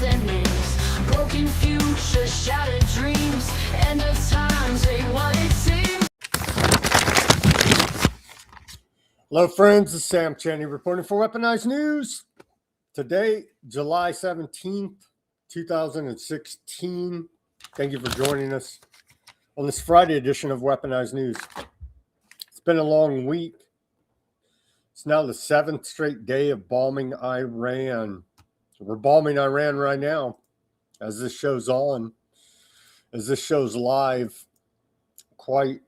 death and names, broken futures, shattered dreams, end of times ain't what it seems. Hello, friends. This is Sam Chaney reporting for Weaponized News. Today, July 17th, 2016. Thank you for joining us on this Friday edition of Weaponized News. It's been a long week. It's now the 7th straight day of bombing Iran. We're bombing Iran right now as this show's on, as this show's live. Quite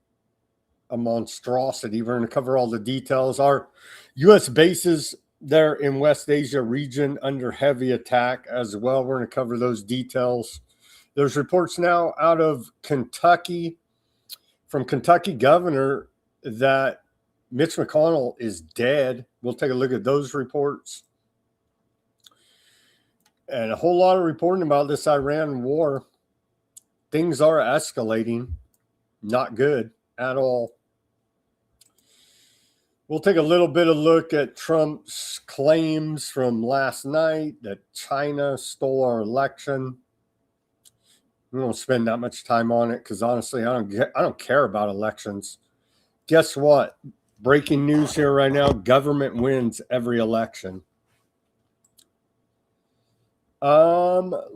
a monstrosity. We're going to cover all the details. Our U.S. bases there in West Asia region under heavy attack as well. We're going to cover those details. There's reports now out of Kentucky, from Kentucky governor, that Mitch McConnell is dead. We'll take a look at those reports. And a whole lot of reporting about this Iran war. Things are escalating. Not good at all. We'll take a little bit of look at Trump's claims from last night that China stole our election. We won't spend that much time on it because honestly, I don't care about elections. Guess what? Breaking news here right now: government wins every election.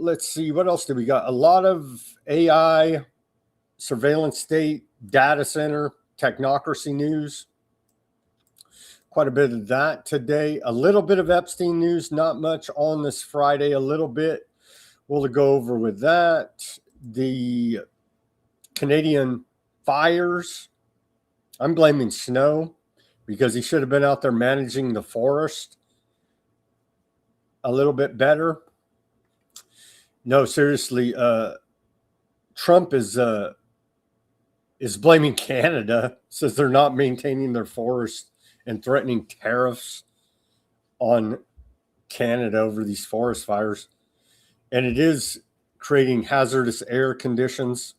Let's see, what else do we got? A lot of AI, surveillance state, data center, technocracy news. Quite a bit of that today. A little bit of Epstein news, not much on this Friday, a little bit. We'll go over with that. The Canadian fires. I'm blaming Snow because he should have been out there managing the forest a little bit better. No, seriously, Trump is blaming Canada, says they're not maintaining their forest and threatening tariffs on Canada over these forest fires. And it is creating hazardous air conditions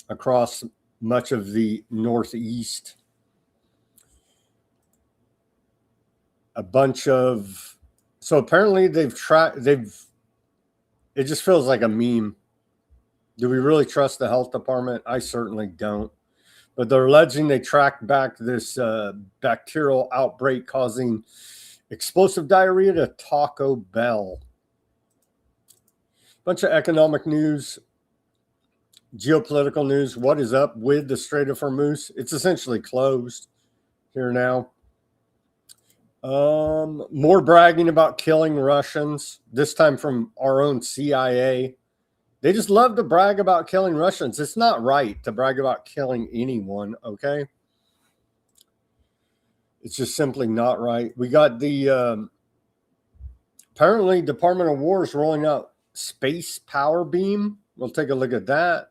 across much of the Northeast. A bunch of, so apparently it just feels like a meme. Do we really trust the health department? I certainly don't. But they're alleging they tracked back this bacterial outbreak causing explosive diarrhea to Taco Bell. Bunch of economic news, geopolitical news. What is up with the Strait of Hormuz? It's essentially closed here now. More bragging about killing Russians, this time from our own CIA. They just love to brag about killing Russians. It's not right to brag about killing anyone, okay? It's just simply not right. We got the, apparently Department of War is rolling out space power beam. We'll take a look at that.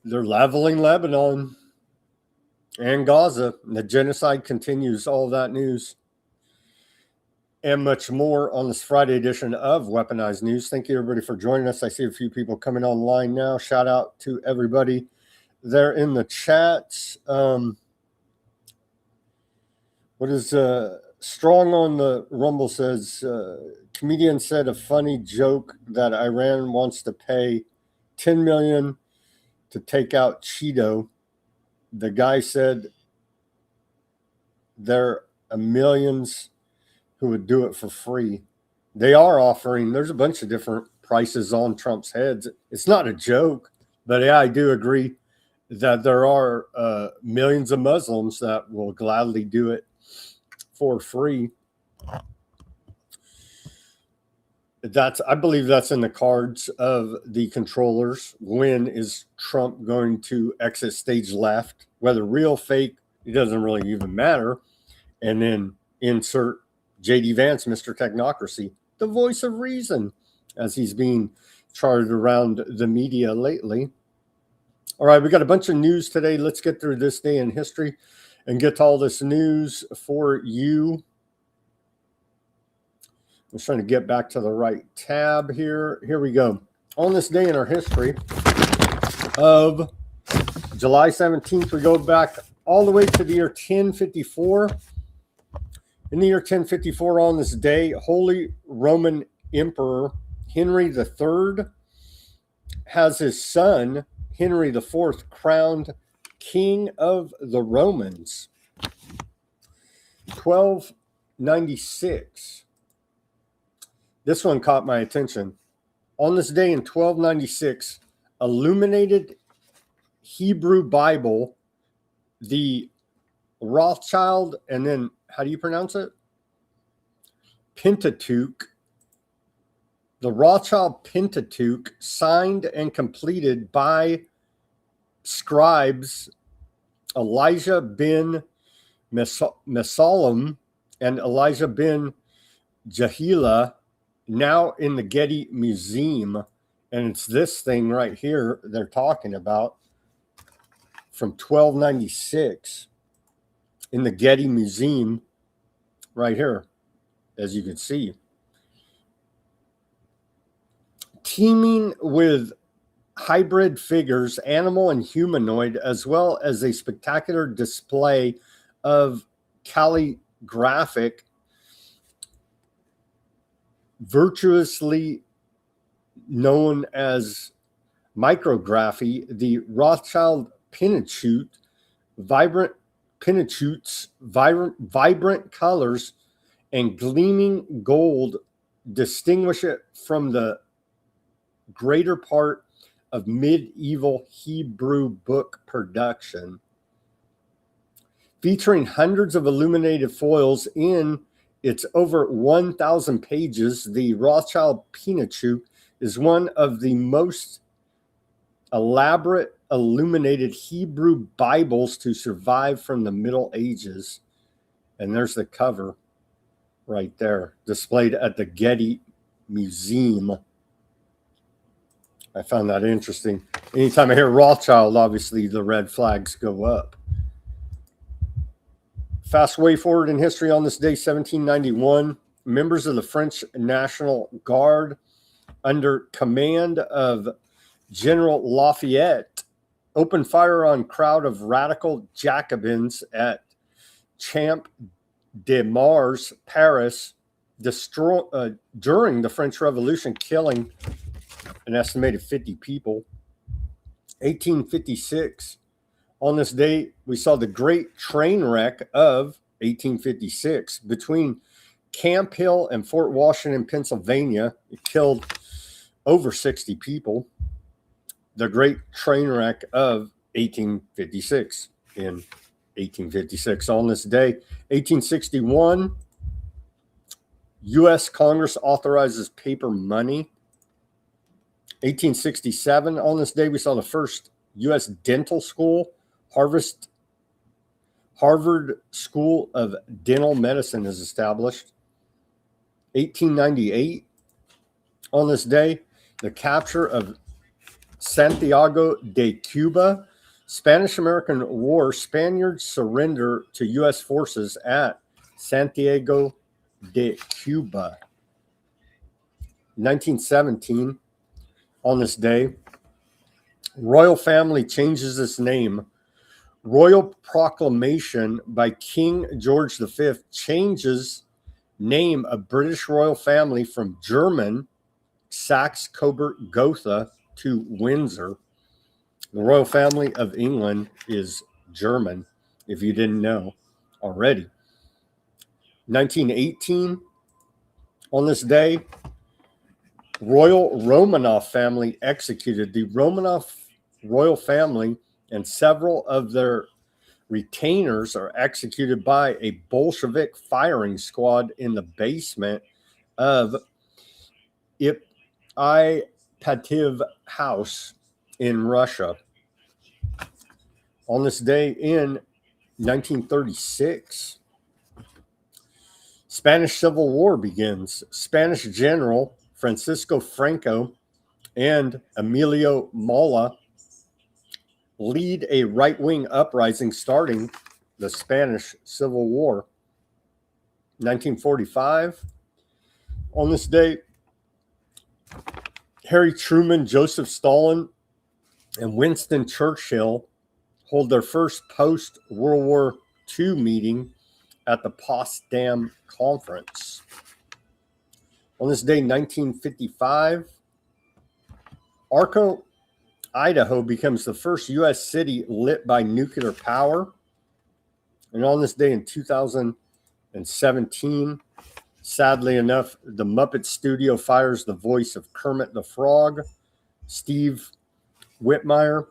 They're leveling Lebanon and Gaza. The genocide continues, all that news. And much more on this Friday edition of Weaponized News. Thank you, everybody, for joining us. I see a few people coming online now. Shout out to everybody there in the chats. What is Strong on the Rumble says, comedian said a funny joke that Iran wants to pay $10 million to take out Cheeto. The guy said there are millions who would do it for free. They are offering, there's a bunch of different prices on Trump's heads. It's not a joke, but yeah, I do agree that there are millions of Muslims that will gladly do it for free. I believe that's in the cards of the controllers. When is Trump going to exit stage left? Whether real, fake, it doesn't really even matter. And then insert J.D. Vance, Mr. Technocracy, the voice of reason, as he's being charted around the media lately. All right, we got a bunch of news today. Let's get through this day in history and get to all this news for you. I'm trying to get back to the right tab here. Here we go. On this day in our history of July 17th, we go back all the way to the year 1054. In the year 1054, on this day, Holy Roman Emperor Henry III has his son, Henry IV, crowned King of the Romans. 1296. This one caught my attention. On this day in 1296, illuminated Hebrew Bible, the Rothschild, and then how do you pronounce it? Pentateuch. The Rothschild Pentateuch, signed and completed by scribes Elijah ben Mesallam and Elijah ben Jahila, now in the Getty Museum. And it's this thing right here they're talking about from 1296 in the Getty Museum right here, as you can see. Teeming with hybrid figures, animal and humanoid, as well as a spectacular display of calligraphic, virtuously known as micrography, the Rothschild Pentateuch, vibrant colors and gleaming gold distinguish it from the greater part of medieval Hebrew book production. Featuring hundreds of illuminated foils in its over 1,000 pages, the Rothschild Pentateuch is one of the most elaborate illuminated Hebrew Bibles to survive from the Middle Ages. And there's the cover right there, displayed at the Getty Museum. I found that interesting. Anytime I hear Rothschild, obviously the red flags go up. Fast way forward in history on this day, 1791, members of the French National Guard, under command of General Lafayette, opened fire on crowd of radical Jacobins at Champ de Mars, Paris, during the French Revolution, killing an estimated 50 people. 1856. On this day, we saw the great train wreck of 1856 between Camp Hill and Fort Washington, Pennsylvania. It killed over 60 people. The great train wreck of 1856 in 1856. On this day, 1861, U.S. Congress authorizes paper money. 1867, on this day, we saw the first U.S. dental school, Harvard School of Dental Medicine, is established. 1898, on this day, the capture of Santiago de Cuba, Spanish-American War, Spaniards surrender to U.S. forces at Santiago de Cuba. 1917, on this day, royal family changes its name. Royal proclamation by King George V changes name of British royal family from German Saxe-Coburg-Gotha to Windsor. The royal family of England is German, if you didn't know already. 1918, on this day, Royal Romanov family executed. The Romanov royal family and several of their retainers are executed by a Bolshevik firing squad in the basement of Ipatiev House in Russia. On this day in 1936, Spanish Civil War begins. Spanish General Francisco Franco and Emilio Mola lead a right-wing uprising starting the Spanish Civil War. 1945, on this day, Harry Truman, Joseph Stalin, and Winston Churchill hold their first post-World War II meeting at the Potsdam Conference. On this day, 1955, Arco, Idaho becomes the first U.S. city lit by nuclear power. And on this day in 2017, sadly enough, the Muppet Studio fires the voice of Kermit the Frog, Steve Whitmire,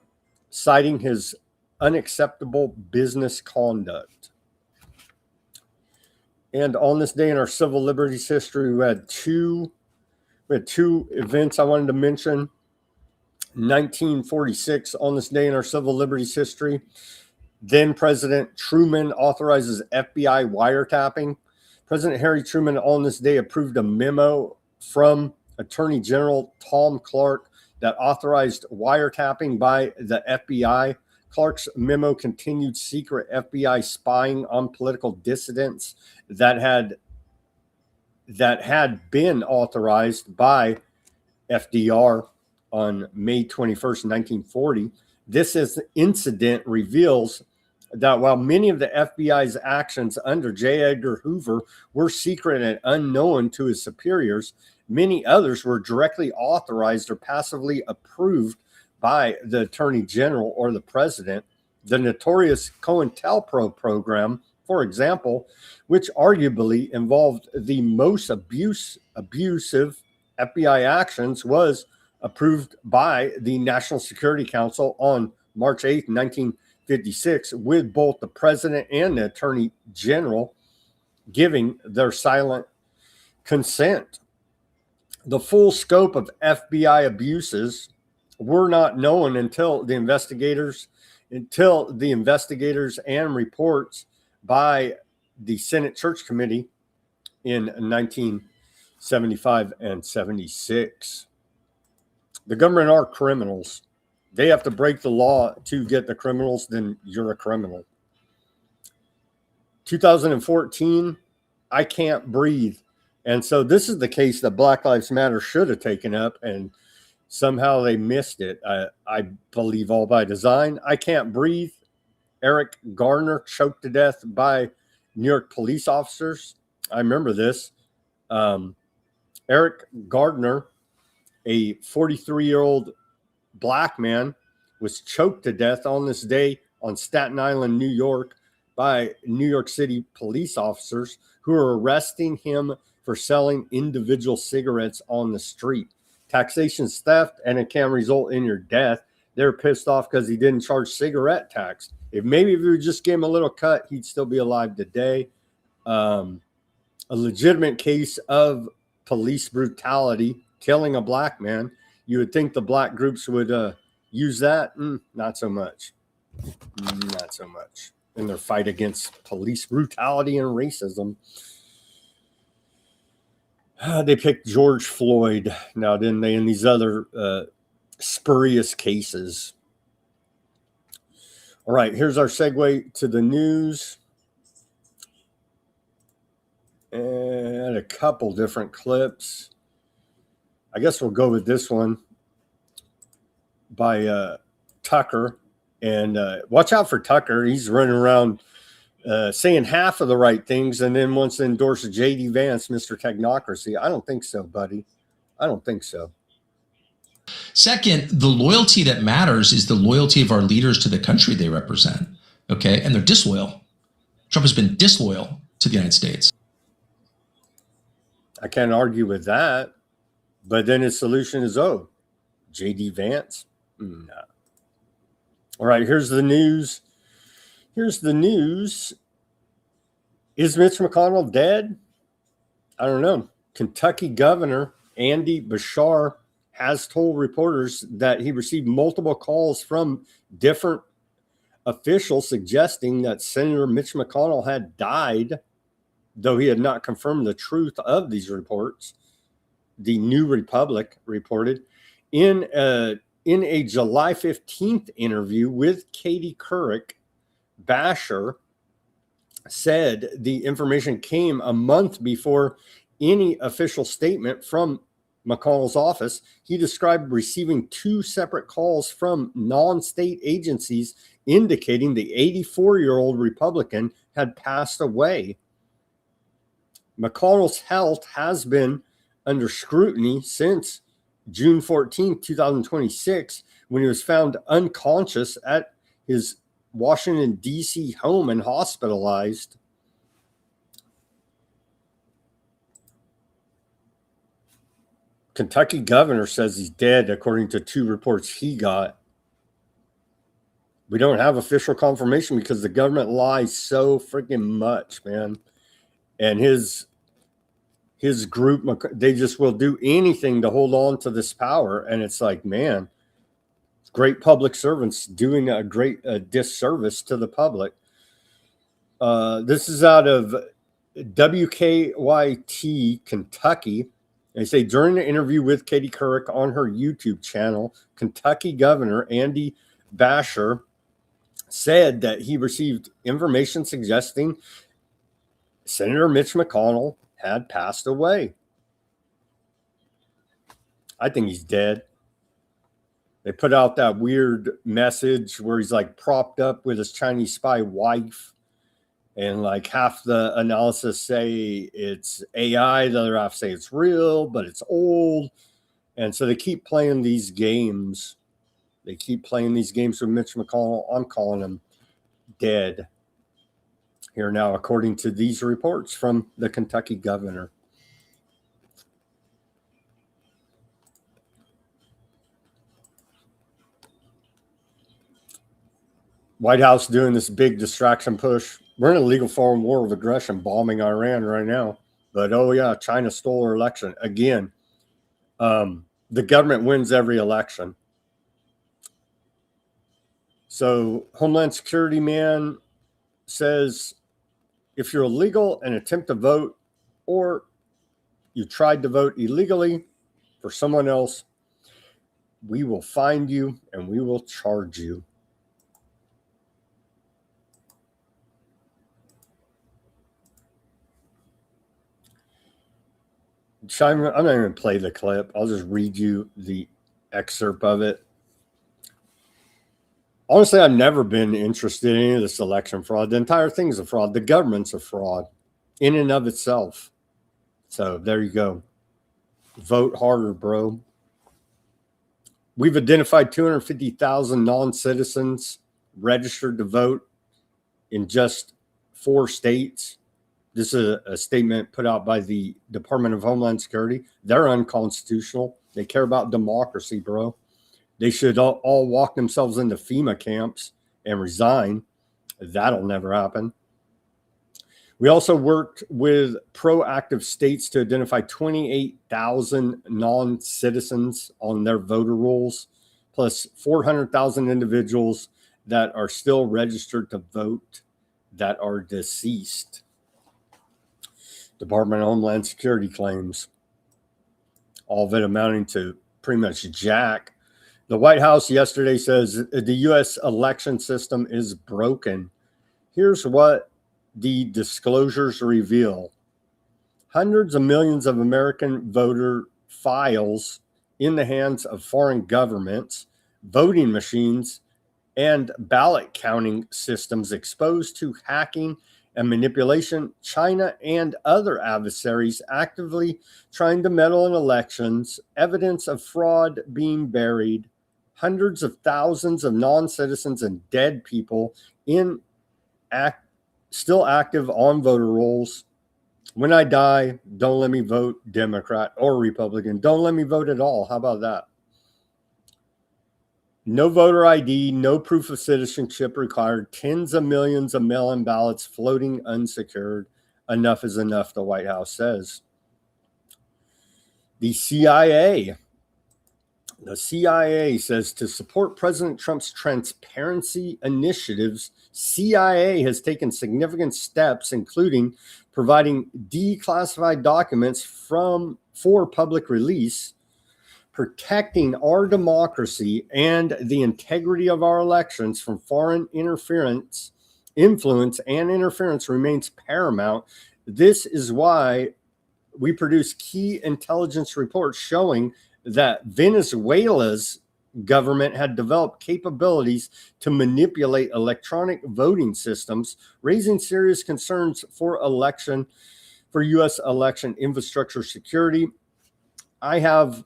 citing his unacceptable business conduct. And on this day in our civil liberties history, we had two events I wanted to mention. 1946, on this day in our civil liberties history, then President Truman authorizes FBI wiretapping. President Harry Truman on this day approved a memo from Attorney General Tom Clark that authorized wiretapping by the FBI. Clark's memo continued secret FBI spying on political dissidents that had been authorized by FDR on May 21st, 1940. This incident reveals that while many of the FBI's actions under J. Edgar Hoover were secret and unknown to his superiors, many others were directly authorized or passively approved by the Attorney General or the President. The notorious COINTELPRO program, for example, which arguably involved the most abusive FBI actions, was approved by the National Security Council on March 8, 1956, with both the President and the Attorney General giving their silent consent. The full scope of FBI abuses were not known until the investigators and reports by the Senate Church Committee in 1975 and 76. The government are criminals. They have to break the law to get the criminals, then you're a criminal. 2014, I can't breathe. And so this is the case that Black Lives Matter should have taken up, and somehow they missed it. I believe all by design. I can't breathe. Eric Garner choked to death by New York police officers. I remember this. Eric Gardner, a 43-year-old black man, was choked to death on this day on Staten Island, New York, by New York City police officers who are arresting him for selling individual cigarettes on the street. Taxation's theft, and it can result in your death. They're pissed off because he didn't charge cigarette tax. If you would just give him a little cut, he'd still be alive today. A legitimate case of police brutality, killing a black man. You would think the black groups would use that. Not so much. Not so much in their fight against police brutality and racism. They picked George Floyd now, didn't they, in these other spurious cases. All right, here's our segue to the news. And a couple different clips. I guess we'll go with this one by Tucker. And watch out for Tucker. He's running around saying half of the right things and then wants to endorse J.D. Vance, Mr. Technocracy. I don't think so, buddy. I don't think so. Second, the loyalty that matters is the loyalty of our leaders to the country they represent. Okay. And they're disloyal. Trump has been disloyal to the United States. I can't argue with that. But then his solution is, J.D. Vance? No. All right, here's the news. Here's the news. Is Mitch McConnell dead? I don't know. Kentucky Governor Andy Bashar has told reporters that he received multiple calls from different officials suggesting that Senator Mitch McConnell had died, though he had not confirmed the truth of these reports. The New Republic reported in a July 15th interview with Katie Couric, Bashar said the information came a month before any official statement from McConnell's office. He described receiving two separate calls from non-state agencies indicating the 84-year-old Republican had passed away. McConnell's health has been under scrutiny since June 14, 2026, when he was found unconscious at his Washington, D.C. home and hospitalized. Kentucky governor says he's dead, according to 2 reports he got. We don't have official confirmation because the government lies so freaking much, man. And his group, they just will do anything to hold on to this power. And it's like, man, great public servants doing a great disservice to the public. This is out of WKYT, Kentucky. They say during an interview with Katie Couric on her YouTube channel, Kentucky Governor Andy Beshear said that he received information suggesting Senator Mitch McConnell had passed away. I think he's dead. They put out that weird message where he's like propped up with his Chinese spy wife. And like half the analysis say it's AI, the other half say it's real, but it's old. And so they keep playing these games. They keep playing these games with Mitch McConnell. I'm calling him dead here now, according to these reports from the Kentucky governor. White House doing this big distraction push. We're in a legal foreign war of aggression, bombing Iran right now. But, oh, yeah, China stole our election. Again, the government wins every election. So Homeland Security man says if you're illegal and attempt to vote, or you tried to vote illegally for someone else, we will find you and we will charge you. I'm not even going to play the clip. I'll just read you the excerpt of it. Honestly, I've never been interested in any of this election fraud. The entire thing's a fraud. The government's a fraud in and of itself. So there you go. Vote harder, bro. We've identified 250,000 non-citizens registered to vote in just 4 states. This is a statement put out by the Department of Homeland Security. They're unconstitutional. They care about democracy, bro. They should all walk themselves into FEMA camps and resign. That'll never happen. We also worked with proactive states to identify 28,000 non-citizens on their voter rolls, plus 400,000 individuals that are still registered to vote that are deceased. Department of Homeland Security claims, all of it amounting to pretty much jack. The White House yesterday says the U.S. election system is broken. Here's what the disclosures reveal. Hundreds of millions of American voter files in the hands of foreign governments, voting machines, and ballot counting systems exposed to hacking and manipulation, China and other adversaries actively trying to meddle in elections, evidence of fraud being buried, hundreds of thousands of non-citizens and dead people still active on voter rolls. When I die, don't let me vote Democrat or Republican. Don't let me vote at all. How about that? No voter ID, no proof of citizenship required. Tens of millions of mail-in ballots floating unsecured. Enough is enough, the White House says. The CIA says to support President Trump's transparency initiatives, CIA has taken significant steps, including providing declassified documents for public release, protecting our democracy and the integrity of our elections from foreign influence and interference remains paramount. This is why we produce key intelligence reports showing that Venezuela's government had developed capabilities to manipulate electronic voting systems, raising serious concerns for election for U.S. election infrastructure security. I have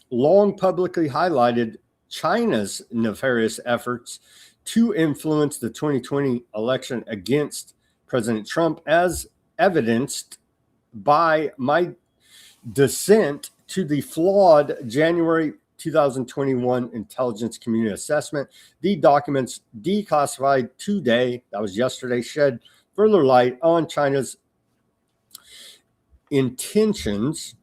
long publicly highlighted China's nefarious efforts to influence the 2020 election against President Trump, as evidenced by my dissent to the flawed January 2021 intelligence community assessment. The documents declassified today, that was yesterday, shed further light on China's intentions.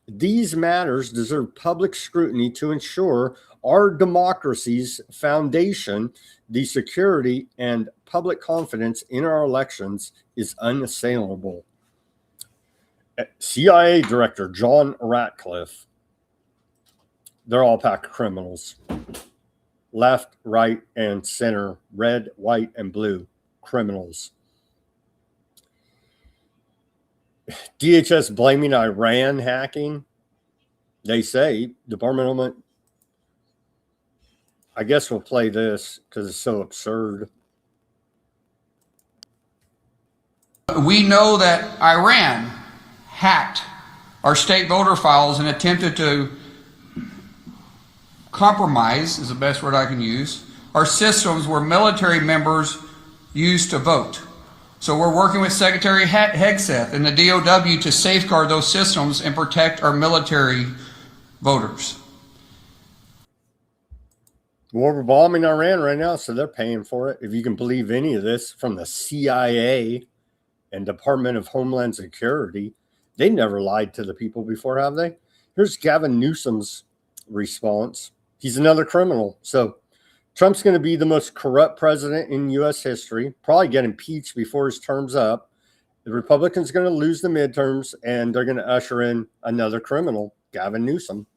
These matters deserve public scrutiny to ensure our democracy's foundation, the security and public confidence in our elections, is unassailable. CIA Director John Ratcliffe, they're all packed criminals. Left, right, and center, red, white, and blue, criminals. DHS blaming Iran hacking. They say Department of Homeland. I guess we'll play this because it's so absurd. We know that Iran hacked our state voter files and attempted to compromise, is the best word I can use, our systems where military members used to vote. So we're working with Secretary Hegseth and the DOW to safeguard those systems and protect our military voters. Well, we're bombing Iran right now, so they're paying for it. If you can believe any of this from the CIA and Department of Homeland Security, they never lied to the people before, have they? Here's Gavin Newsom's response. He's another criminal. So Trump's going to be the most corrupt president in U.S. history, probably get impeached before his term's up. The Republicans are going to lose the midterms, and they're going to usher in another criminal, Gavin Newsom.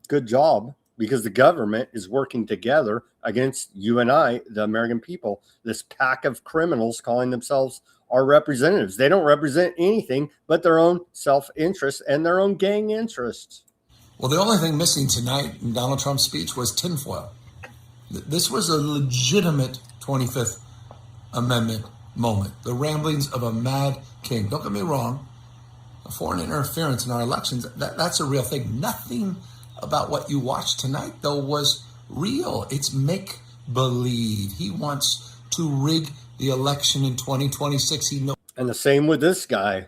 Good job, because the government is working together against you and I, the American people, this pack of criminals calling themselves our representatives. They don't represent anything but their own self-interest and their own gang interests. Well, the only thing missing tonight in Donald Trump's speech was tinfoil. This was a legitimate 25th Amendment moment, the ramblings of a mad king. Don't get me wrong, foreign interference in our elections, that's a real thing. Nothing about what you watched tonight, though, was real. It's make-believe. He wants to rig the election in 2026. He knows. And the same with this guy.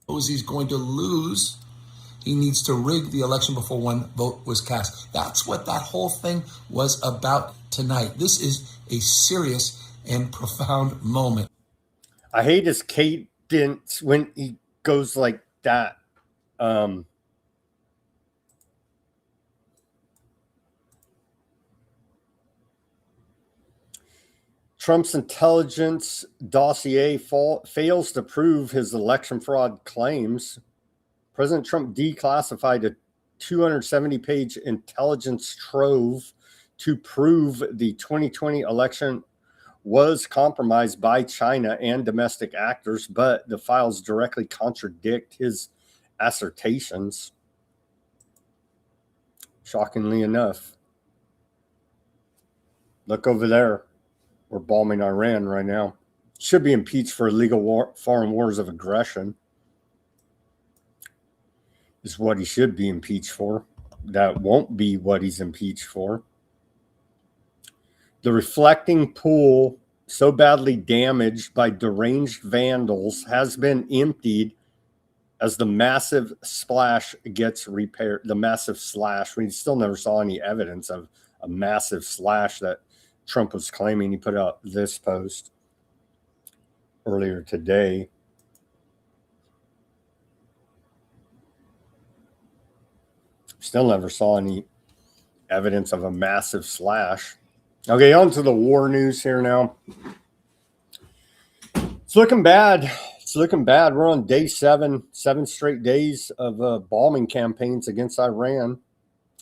He's going to lose. He needs to rig the election before one vote was cast. That's what that whole thing was about tonight. This is a serious and profound moment. I hate his cadence when he goes like that. Trump's intelligence dossier fails to prove his election fraud claims. President Trump declassified a 270-page intelligence trove to prove the 2020 election was compromised by China and domestic actors, but the files directly contradict his assertions. Shockingly enough. Look over there. We're bombing Iran right now. Should be impeached for illegal foreign wars of aggression. Is what he should be impeached for. That won't be what he's impeached for. The reflecting pool, so badly damaged by deranged vandals, has been emptied as the massive splash gets repaired. The massive slash, we still never saw any evidence of a massive slash that Trump was claiming. He put out this post earlier today. Still never saw any evidence of a massive slash. Okay, on to the war news here now. It's looking bad. It's looking bad. We're on day 7 straight days of bombing campaigns against Iran.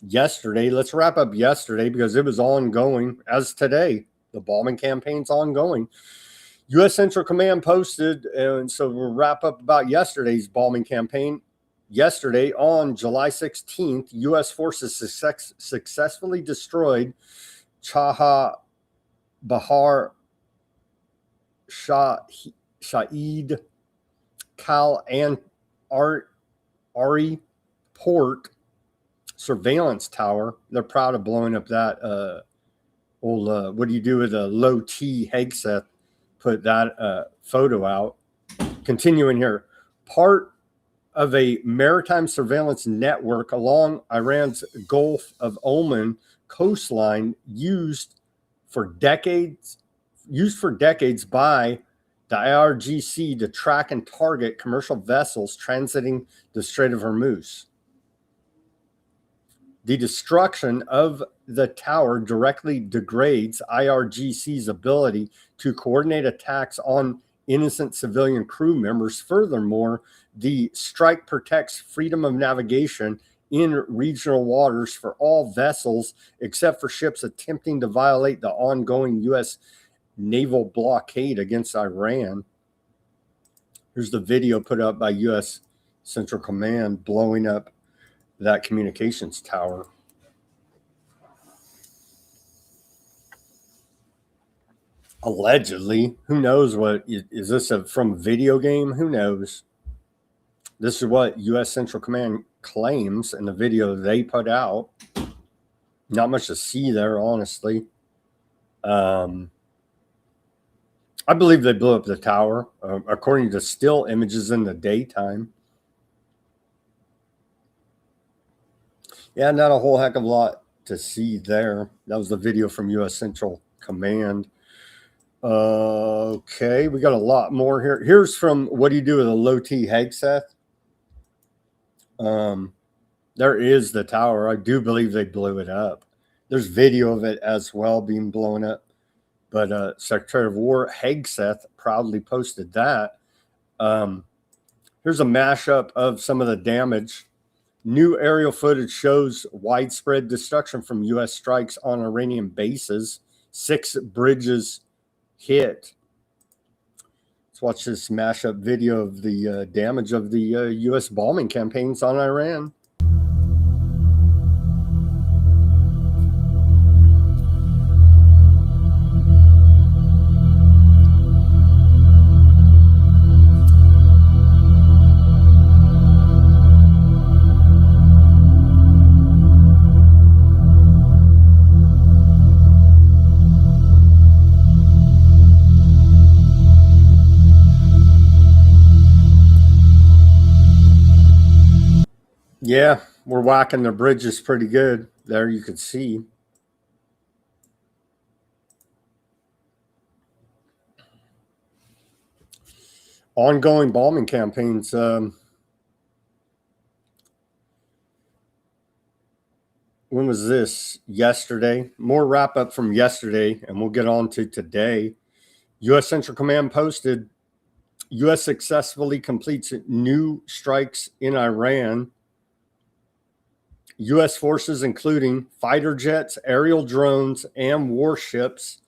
Yesterday, let's wrap up yesterday because it was ongoing as today. The bombing campaign's ongoing. U.S. Central Command posted, and so we'll wrap up about yesterday's bombing campaign. Yesterday, on July 16th, U.S. forces successfully destroyed Chaha Bahar Shahid Cal and Ari Port surveillance tower. They're proud of blowing up that what do you do with a low T Hegseth? Put that photo out. Continuing here, part of a maritime surveillance network along Iran's Gulf of Oman coastline used for decades by the IRGC to track and target commercial vessels transiting the Strait of Hormuz. The destruction of the tower directly degrades IRGC's ability to coordinate attacks on innocent civilian crew members. Furthermore, the strike protects freedom of navigation in regional waters for all vessels except for ships attempting to violate the ongoing U.S. naval blockade against Iran. Here's the video put up by U.S. Central Command blowing up that communications tower. Allegedly, who knows what is this from a video game? Who knows? This is what U.S. Central Command claims in the video they put out. Not much to see there, honestly. I believe they blew up the tower, according to still images in the daytime. Yeah, not a whole heck of a lot to see there. That was the video from U.S. Central Command. Okay, we got a lot more here. Here's from what do you do with a low T Hegseth? There is the tower. I do believe they blew it up. There's video of it as well being blown up. But Secretary of War Hegseth proudly posted that. Here's a mashup of some of the damage. New aerial footage shows widespread destruction from U.S. strikes on Iranian bases. 6 bridges hit. Let's watch this mashup video of the damage of the U.S. bombing campaigns on Iran. Yeah, we're whacking the bridges pretty good. There you can see. Ongoing bombing campaigns. When was this? Yesterday. More wrap up from yesterday, and we'll get on to today. U.S. Central Command posted, U.S. successfully completes new strikes in Iran. U.S. forces, including fighter jets, aerial drones, and warships,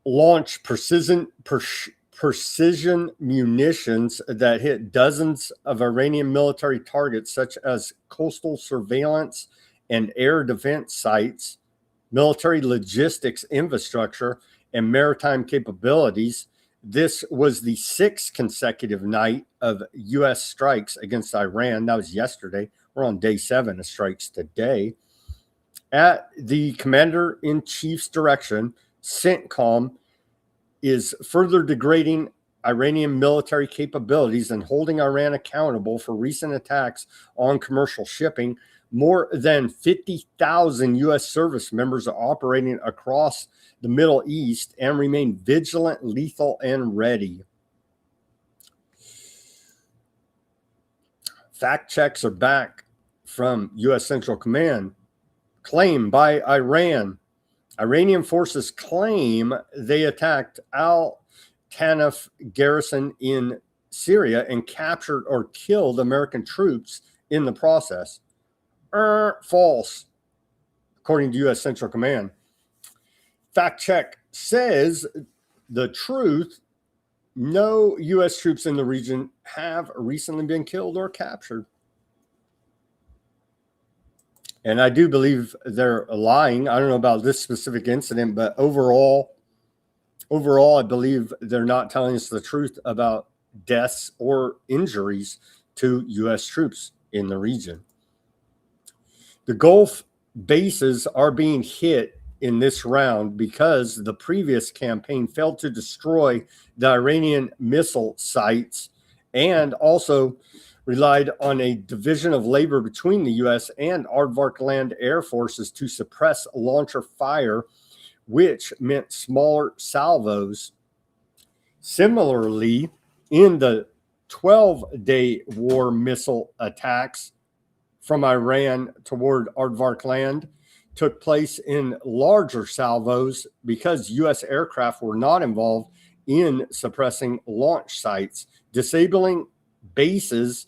launch precision munitions that hit dozens of Iranian military targets, such as coastal surveillance and air defense sites, military logistics infrastructure, and maritime capabilities. This was the 6th consecutive night of U.S. strikes against Iran. That was yesterday. We're on day 7 of strikes today. At the Commander-in-Chief's direction, CENTCOM is further degrading Iranian military capabilities and holding Iran accountable for recent attacks on commercial shipping. More than 50,000 U.S. service members are operating across the Middle East and remain vigilant, lethal, and ready. Fact checks are back from U.S. Central Command. Claim by Iran. Iranian forces claim they attacked Al-Tanaf garrison in Syria and captured or killed American troops in the process. False, according to U.S. Central Command. Fact check says the truth. No U.S. troops in the region have recently been killed or captured. And I do believe they're lying. I don't know about this specific incident, but overall, I believe they're not telling us the truth about deaths or injuries to U.S. troops in the region. The Gulf bases are being hit in this round because the previous campaign failed to destroy the Iranian missile sites and also relied on a division of labor between the U.S. and Aardvark Land Air Forces to suppress launcher fire, which meant smaller salvos. Similarly, in the 12-day war, missile attacks from Iran toward Aardvark Land took place in larger salvos because U.S. aircraft were not involved in suppressing launch sites, disabling bases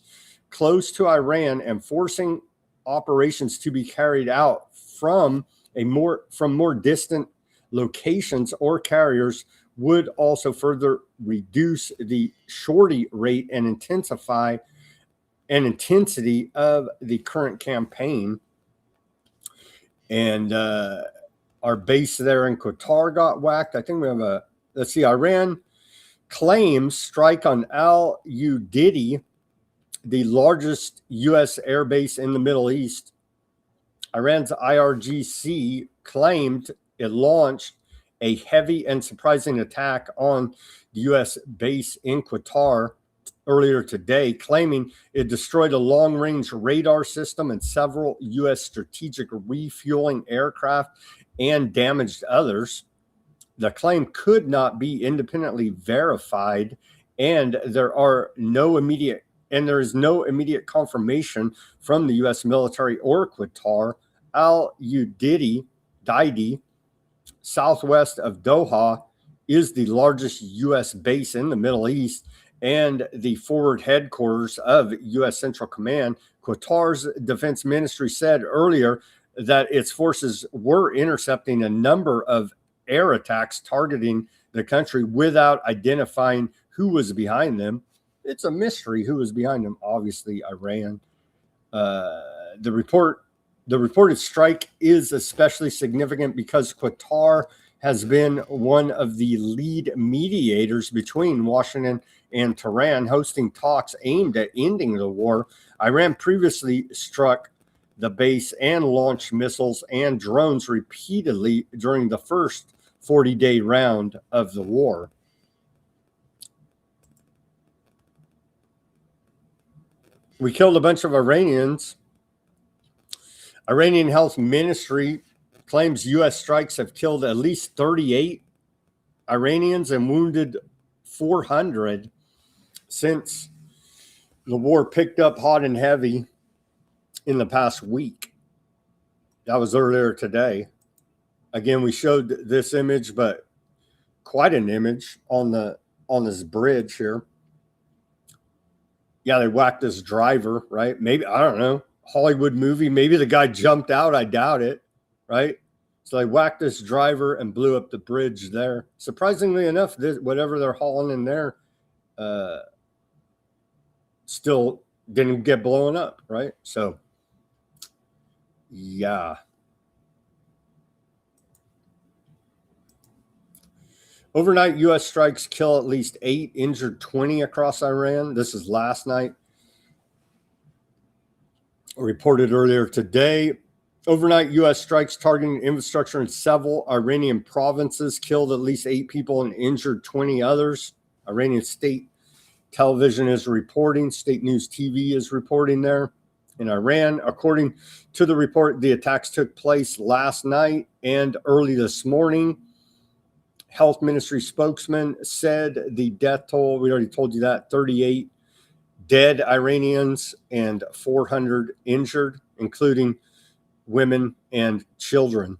close to Iran and forcing operations to be carried out from more distant locations or carriers would also further reduce the shorty rate and intensity of the current campaign. And our base there in Qatar got whacked. I think we have Iran claims strike on Al Udeidi, the largest U.S. air base in the Middle East. Iran's IRGC claimed it launched a heavy and surprising attack on the U.S. base in Qatar earlier today, claiming it destroyed a long-range radar system and several U.S. strategic refueling aircraft and damaged others. The claim could not be independently verified, and there is no immediate confirmation from the U.S. military or Qatar. Al Udeidi, southwest of Doha, is the largest U.S. base in the Middle East and the forward headquarters of U.S. Central Command. Qatar's defense ministry said earlier that its forces were intercepting a number of air attacks targeting the country without identifying who was behind them. It's a mystery who was behind them. Obviously, Iran. The reported strike is especially significant because Qatar has been one of the lead mediators between Washington and Tehran, hosting talks aimed at ending the war. Iran previously struck the base and launched missiles and drones repeatedly during the first 40-day round of the war. We killed a bunch of Iranians. Iranian Health Ministry claims U.S. strikes have killed at least 38 Iranians and wounded 400 since the war picked up hot and heavy in the past week. That was earlier today. Again, we showed this image, but quite an image on this bridge here. Yeah, they whacked this driver, right? Maybe, I don't know, Hollywood movie. Maybe the guy jumped out. I doubt it, right? So they whacked this driver and blew up the bridge there. Surprisingly enough, whatever they're hauling in there still didn't get blown up, right? So, yeah. Overnight, U.S. strikes kill at least 8, injured 20 across Iran. This is last night. Reported earlier today. Overnight, U.S. strikes targeting infrastructure in several Iranian provinces killed at least 8 people and injured 20 others. Iranian state television is reporting. State News TV is reporting there in Iran. According to the report, the attacks took place last night and early this morning. Health Ministry spokesman said the death toll, we already told you that, 38 dead Iranians and 400 injured, including women and children,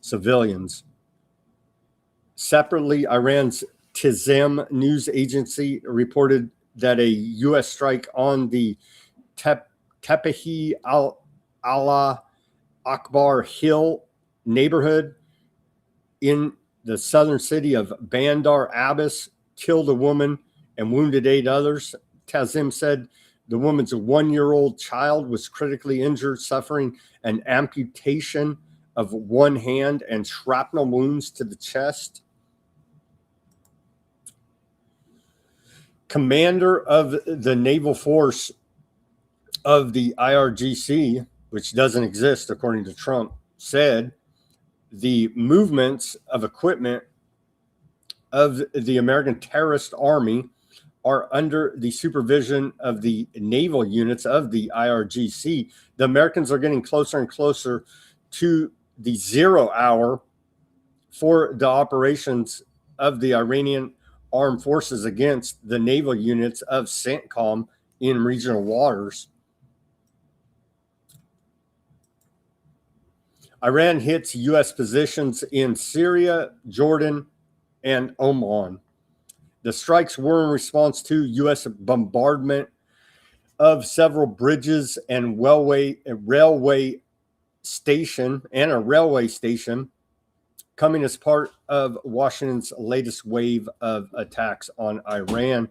civilians. Separately, Iran's Tizem news agency reported that a U.S. strike on the Tepehi Allah Akbar Hill neighborhood in the southern city of Bandar Abbas killed a woman and wounded 8 others. Tazim said the woman's 1-year-old child was critically injured, suffering an amputation of one hand and shrapnel wounds to the chest. commander of the naval force of the IRGC, which doesn't exist according to Trump, said the movements of equipment of the American terrorist army are under the supervision of the naval units of the IRGC. The Americans are getting closer and closer to the 0 hour for the operations of the Iranian armed forces against the naval units of CENTCOM in regional waters. Iran hits U.S. positions in Syria, Jordan, and Oman. The strikes were in response to U.S. bombardment of several bridges and a railway station coming as part of Washington's latest wave of attacks on Iran.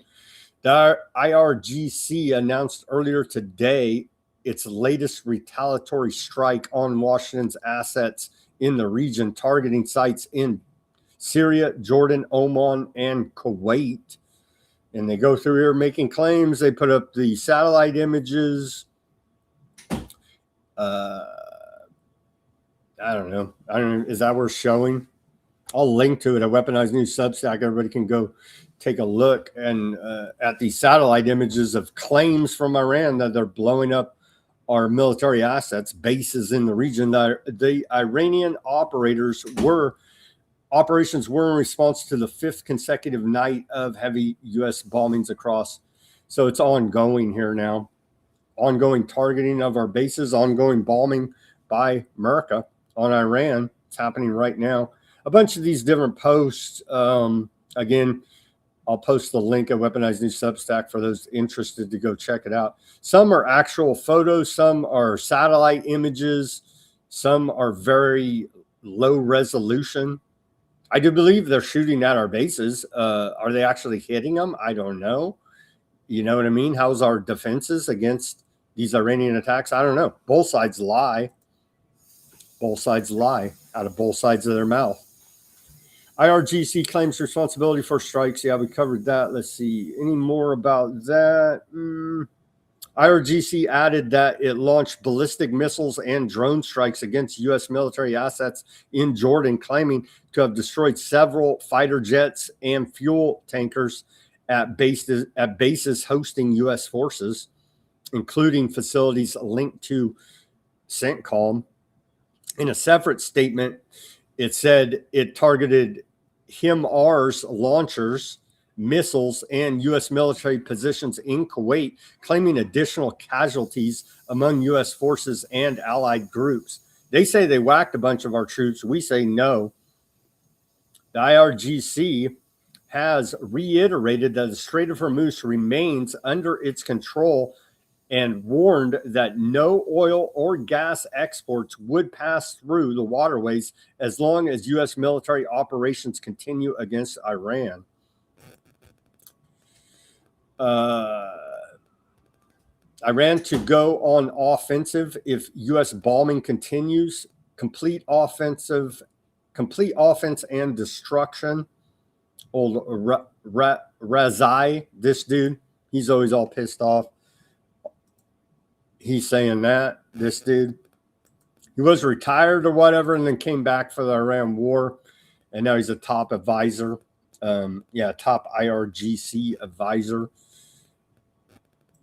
The IRGC announced earlier today its latest retaliatory strike on Washington's assets in the region, targeting sites in Syria, Jordan, Oman, and Kuwait. And they go through here making claims. They put up the satellite images. I don't know. Is that worth showing? I'll link to it at Weaponized News Substack. Everybody can go take a look and at the satellite images of claims from Iran that they're blowing up our military assets, bases in the region. The Iranian operations were in response to the 5th consecutive night of heavy U.S. bombings across. So it's ongoing here now. Ongoing targeting of our bases, ongoing bombing by America on Iran. It's happening right now. A bunch of these different posts. Again, I'll post the link at Weaponized News Substack for those interested to go check it out. Some are actual photos. Some are satellite images. Some are very low resolution. I do believe they're shooting at our bases. Are they actually hitting them? I don't know. You know what I mean? How's our defenses against these Iranian attacks? I don't know. Both sides lie. Both sides lie out of both sides of their mouth. IRGC claims responsibility for strikes. Yeah, we covered that. Let's see. Any more about that? IRGC added that it launched ballistic missiles and drone strikes against U.S. military assets in Jordan, claiming to have destroyed several fighter jets and fuel tankers at bases hosting U.S. forces, including facilities linked to CENTCOM. In a separate statement, it said it targeted HIMARS launchers, missiles, and U.S. military positions in Kuwait, claiming additional casualties among U.S. forces and allied groups. They say they whacked a bunch of our troops. We say no. The IRGC has reiterated that the Strait of Hormuz remains under its control and warned that no oil or gas exports would pass through the waterways as long as U.S. military operations continue against Iran. Iran to go on offensive if U.S. bombing continues. Complete offense and destruction. Old Razai, this dude, he's always all pissed off. He's saying that, this dude. He was retired or whatever and then came back for the Iran war. And now he's a top advisor. Top IRGC advisor.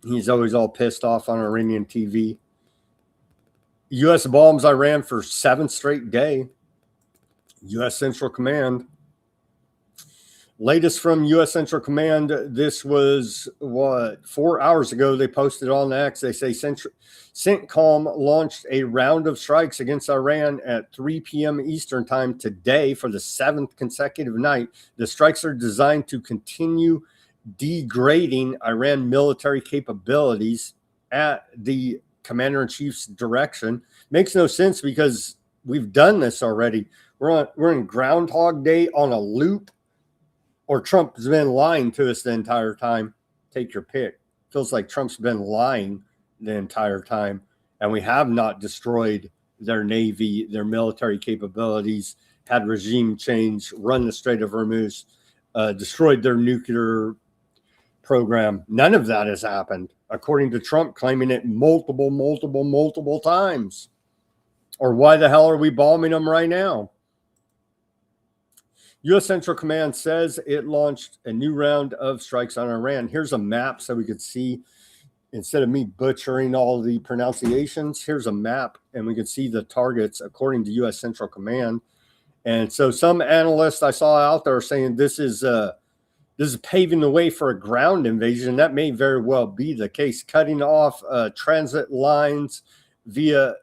He's always all pissed off on Iranian TV. U.S. bombs Iran for 7th straight day. U.S. Central Command. Latest from U.S. Central Command. This was, 4 hours ago. They posted on X. They say CENTCOM launched a round of strikes against Iran at 3 p.m. Eastern time today for the 7th consecutive night. The strikes are designed to continue degrading Iran military capabilities at the commander-in-chief's direction. Makes no sense because we've done this already. We're in Groundhog Day on a loop, or Trump's been lying to us the entire time. Take your pick. Feels like Trump's been lying the entire time, and we have not destroyed their navy, their military capabilities, had regime change, run the Strait of Hormuz, destroyed their nuclear program. None of that has happened, according to Trump claiming it multiple times. Or why the hell are we bombing them right now? U.S. Central Command says it launched a new round of strikes on Iran. Here's a map so we could see, instead of me butchering all the pronunciations, here's a map and we can see the targets according to U.S. Central Command. And so some analysts I saw out there are saying this is paving the way for a ground invasion. That may very well be the case, cutting off transit lines via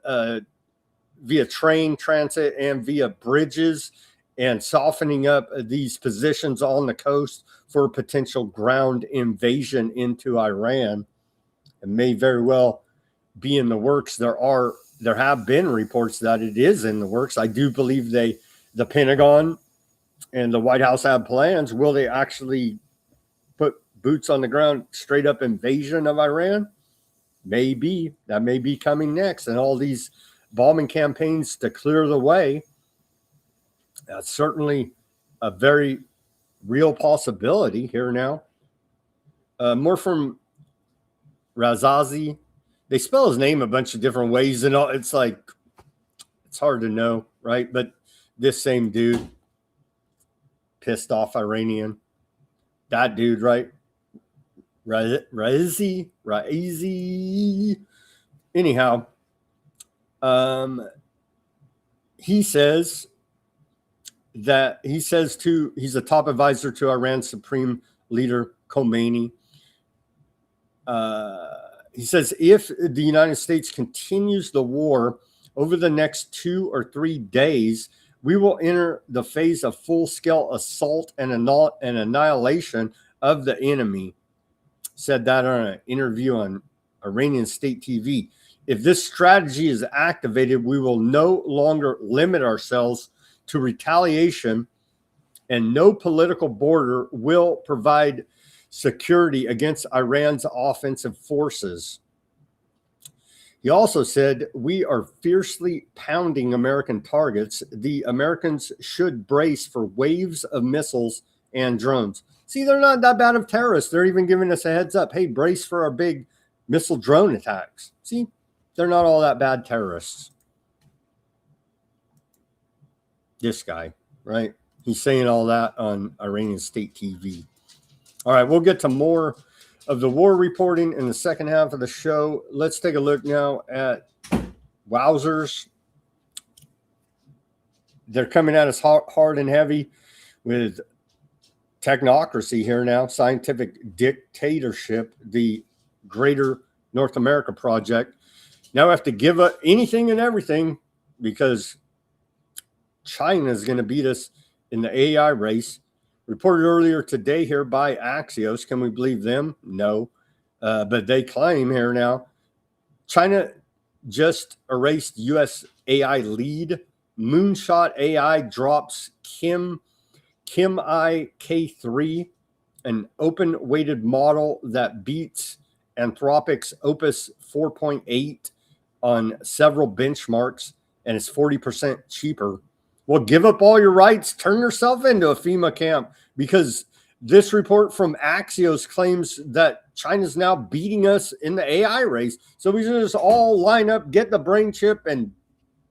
train transit and via bridges, and softening up these positions on the coast for potential ground invasion into Iran. It may very well be in the works. There have been reports that it is in the works. I do believe the Pentagon and the White House have plans. Will they actually put boots on the ground, straight up invasion of Iran? Maybe. That may be coming next. And all these bombing campaigns to clear the way, that's certainly a very real possibility here now. More from Razazi. They spell his name a bunch of different ways, and it's like, it's hard to know, right? But this same dude, pissed off Iranian, that dude, right? Raizi. Anyhow, he says he's a top advisor to Iran's Supreme Leader Khomeini. He says if the United States continues the war over the next 2 or 3 days, we will enter the phase of full-scale assault and annihilation of the enemy. Said that on an interview on Iranian state TV. If this strategy is activated, we will no longer limit ourselves to retaliation, and no political border will provide security against Iran's offensive forces. He also said, we are fiercely pounding American targets. The Americans should brace for waves of missiles and drones. See, they're not that bad of terrorists. They're even giving us a heads up. Hey, brace for our big missile drone attacks. See, they're not all that bad terrorists. This guy, right? He's saying all that on Iranian state TV. All right, we'll get to more of the war reporting in the second half of the show. Let's take a look now at wowzers. They're coming at us hard and heavy with technocracy here now, scientific dictatorship, the Greater North America Project. Now we have to give up anything and everything because China is going to beat us in the AI race. Reported earlier today here by Axios. Can we believe them? No. But they claim here now, China just erased U.S. AI lead. Moonshot AI drops Kim I K3, an open-weighted model that beats Anthropic's Opus 4.8 on several benchmarks, and it's 40% cheaper. Well, give up all your rights, turn yourself into a FEMA camp, because this report from Axios claims that China's now beating us in the AI race. So we should just all line up, get the brain chip, and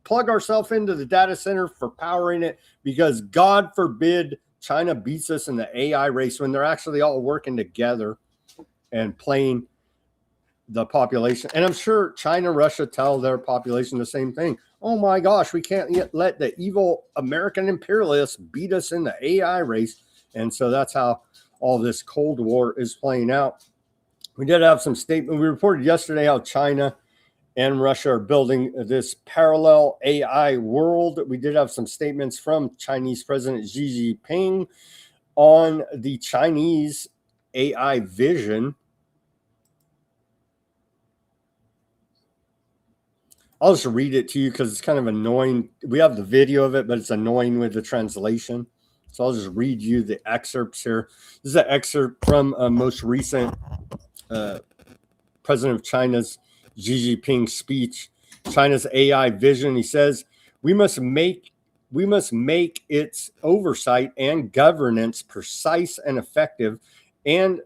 plug ourselves into the data center for powering it, because God forbid China beats us in the AI race when they're actually all working together and playing the population. And I'm sure China, Russia tell their population the same thing. Oh my gosh, we can't yet let the evil American imperialists beat us in the AI race. And so that's how all this Cold War is playing out. We did have some statement. We reported yesterday how China and Russia are building this parallel AI world. We did have some statements from Chinese President Xi Jinping on the Chinese AI vision. I'll just read it to you because it's kind of annoying. We have the video of it, but it's annoying with the translation. So I'll just read you the excerpts here. This is an excerpt from a most recent President of China's Xi Jinping speech. China's AI vision. He says, we must make its oversight and governance precise and effective, and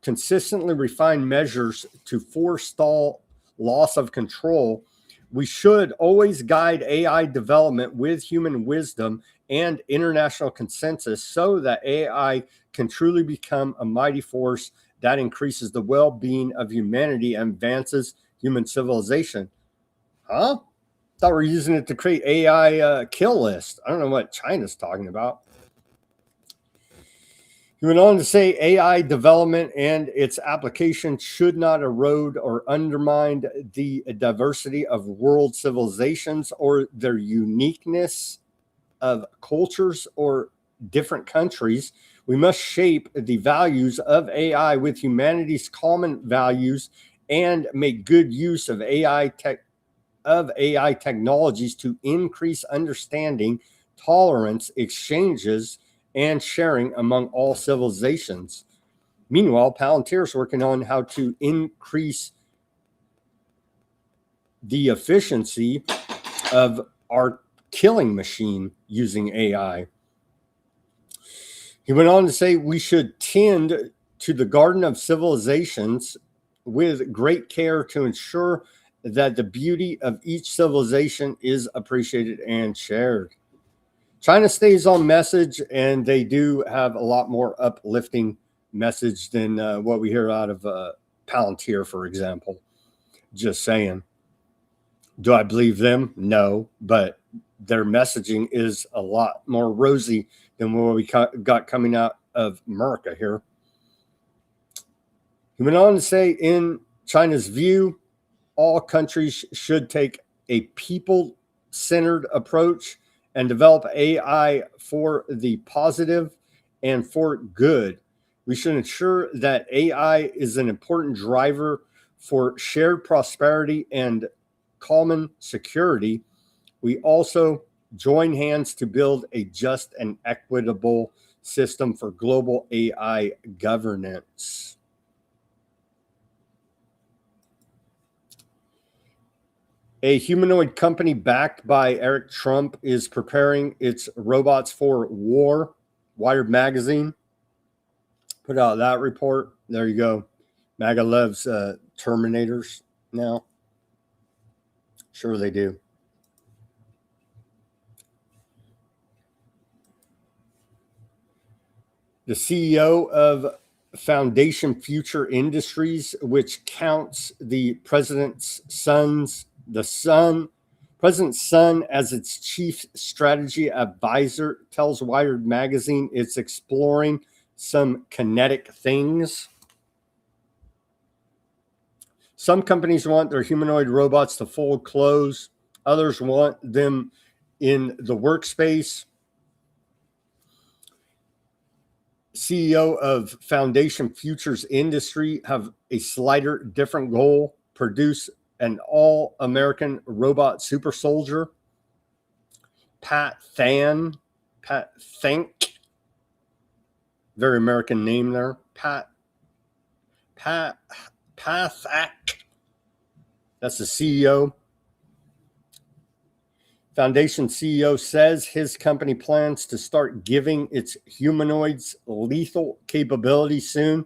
consistently refine measures to forestall loss of control, we should always guide AI development with human wisdom and international consensus so that AI can truly become a mighty force that increases the well-being of humanity and advances human civilization. Huh? Thought we were using it to create AI kill list. I don't know what China's talking about. He went on to say AI development and its application should not erode or undermine the diversity of world civilizations or their uniqueness of cultures or different countries. We must shape the values of AI with humanity's common values and make good use of AI technologies to increase understanding, tolerance, exchanges, and sharing among all civilizations. Meanwhile, Palantir is working on how to increase the efficiency of our killing machine using AI. He went on to say we should tend to the garden of civilizations with great care to ensure that the beauty of each civilization is appreciated and shared. China stays on message, and they do have a lot more uplifting message than what we hear out of Palantir, for example. Just saying. Do I believe them? No, but their messaging is a lot more rosy than what we got coming out of America here. He went on to say, in China's view, all countries should take a people-centered approach and develop AI for the positive and for good. We should ensure that AI is an important driver for shared prosperity and common security. We also join hands to build a just and equitable system for global AI governance. A humanoid company backed by Eric Trump is preparing its robots for war. Wired magazine put out that report. There you go. MAGA loves Terminators now. Sure they do. The CEO of Foundation Future Industries, which counts the president's son as its chief strategy advisor, tells Wired magazine it's exploring some kinetic things. Some companies want their humanoid robots to fold clothes. Others want them in the workspace. CEO of Foundation Futures Industry have a slighter different goal: produce an all-American robot super soldier. Pat Thank, very American name there. Pathak. That's the CEO. Foundation CEO says his company plans to start giving its humanoids lethal capability soon,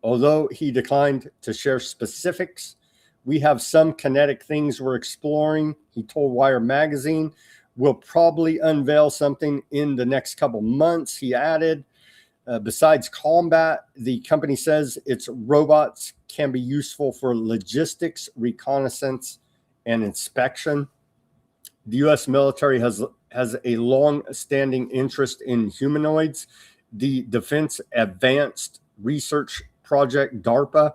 although he declined to share specifics. We have some kinetic things we're exploring, he told Wire magazine. We'll probably unveil something in the next couple months, he added. Besides combat, the company says its robots can be useful for logistics, reconnaissance, and inspection. The U.S. military has a long-standing interest in humanoids. The Defense Advanced Research Project, DARPA,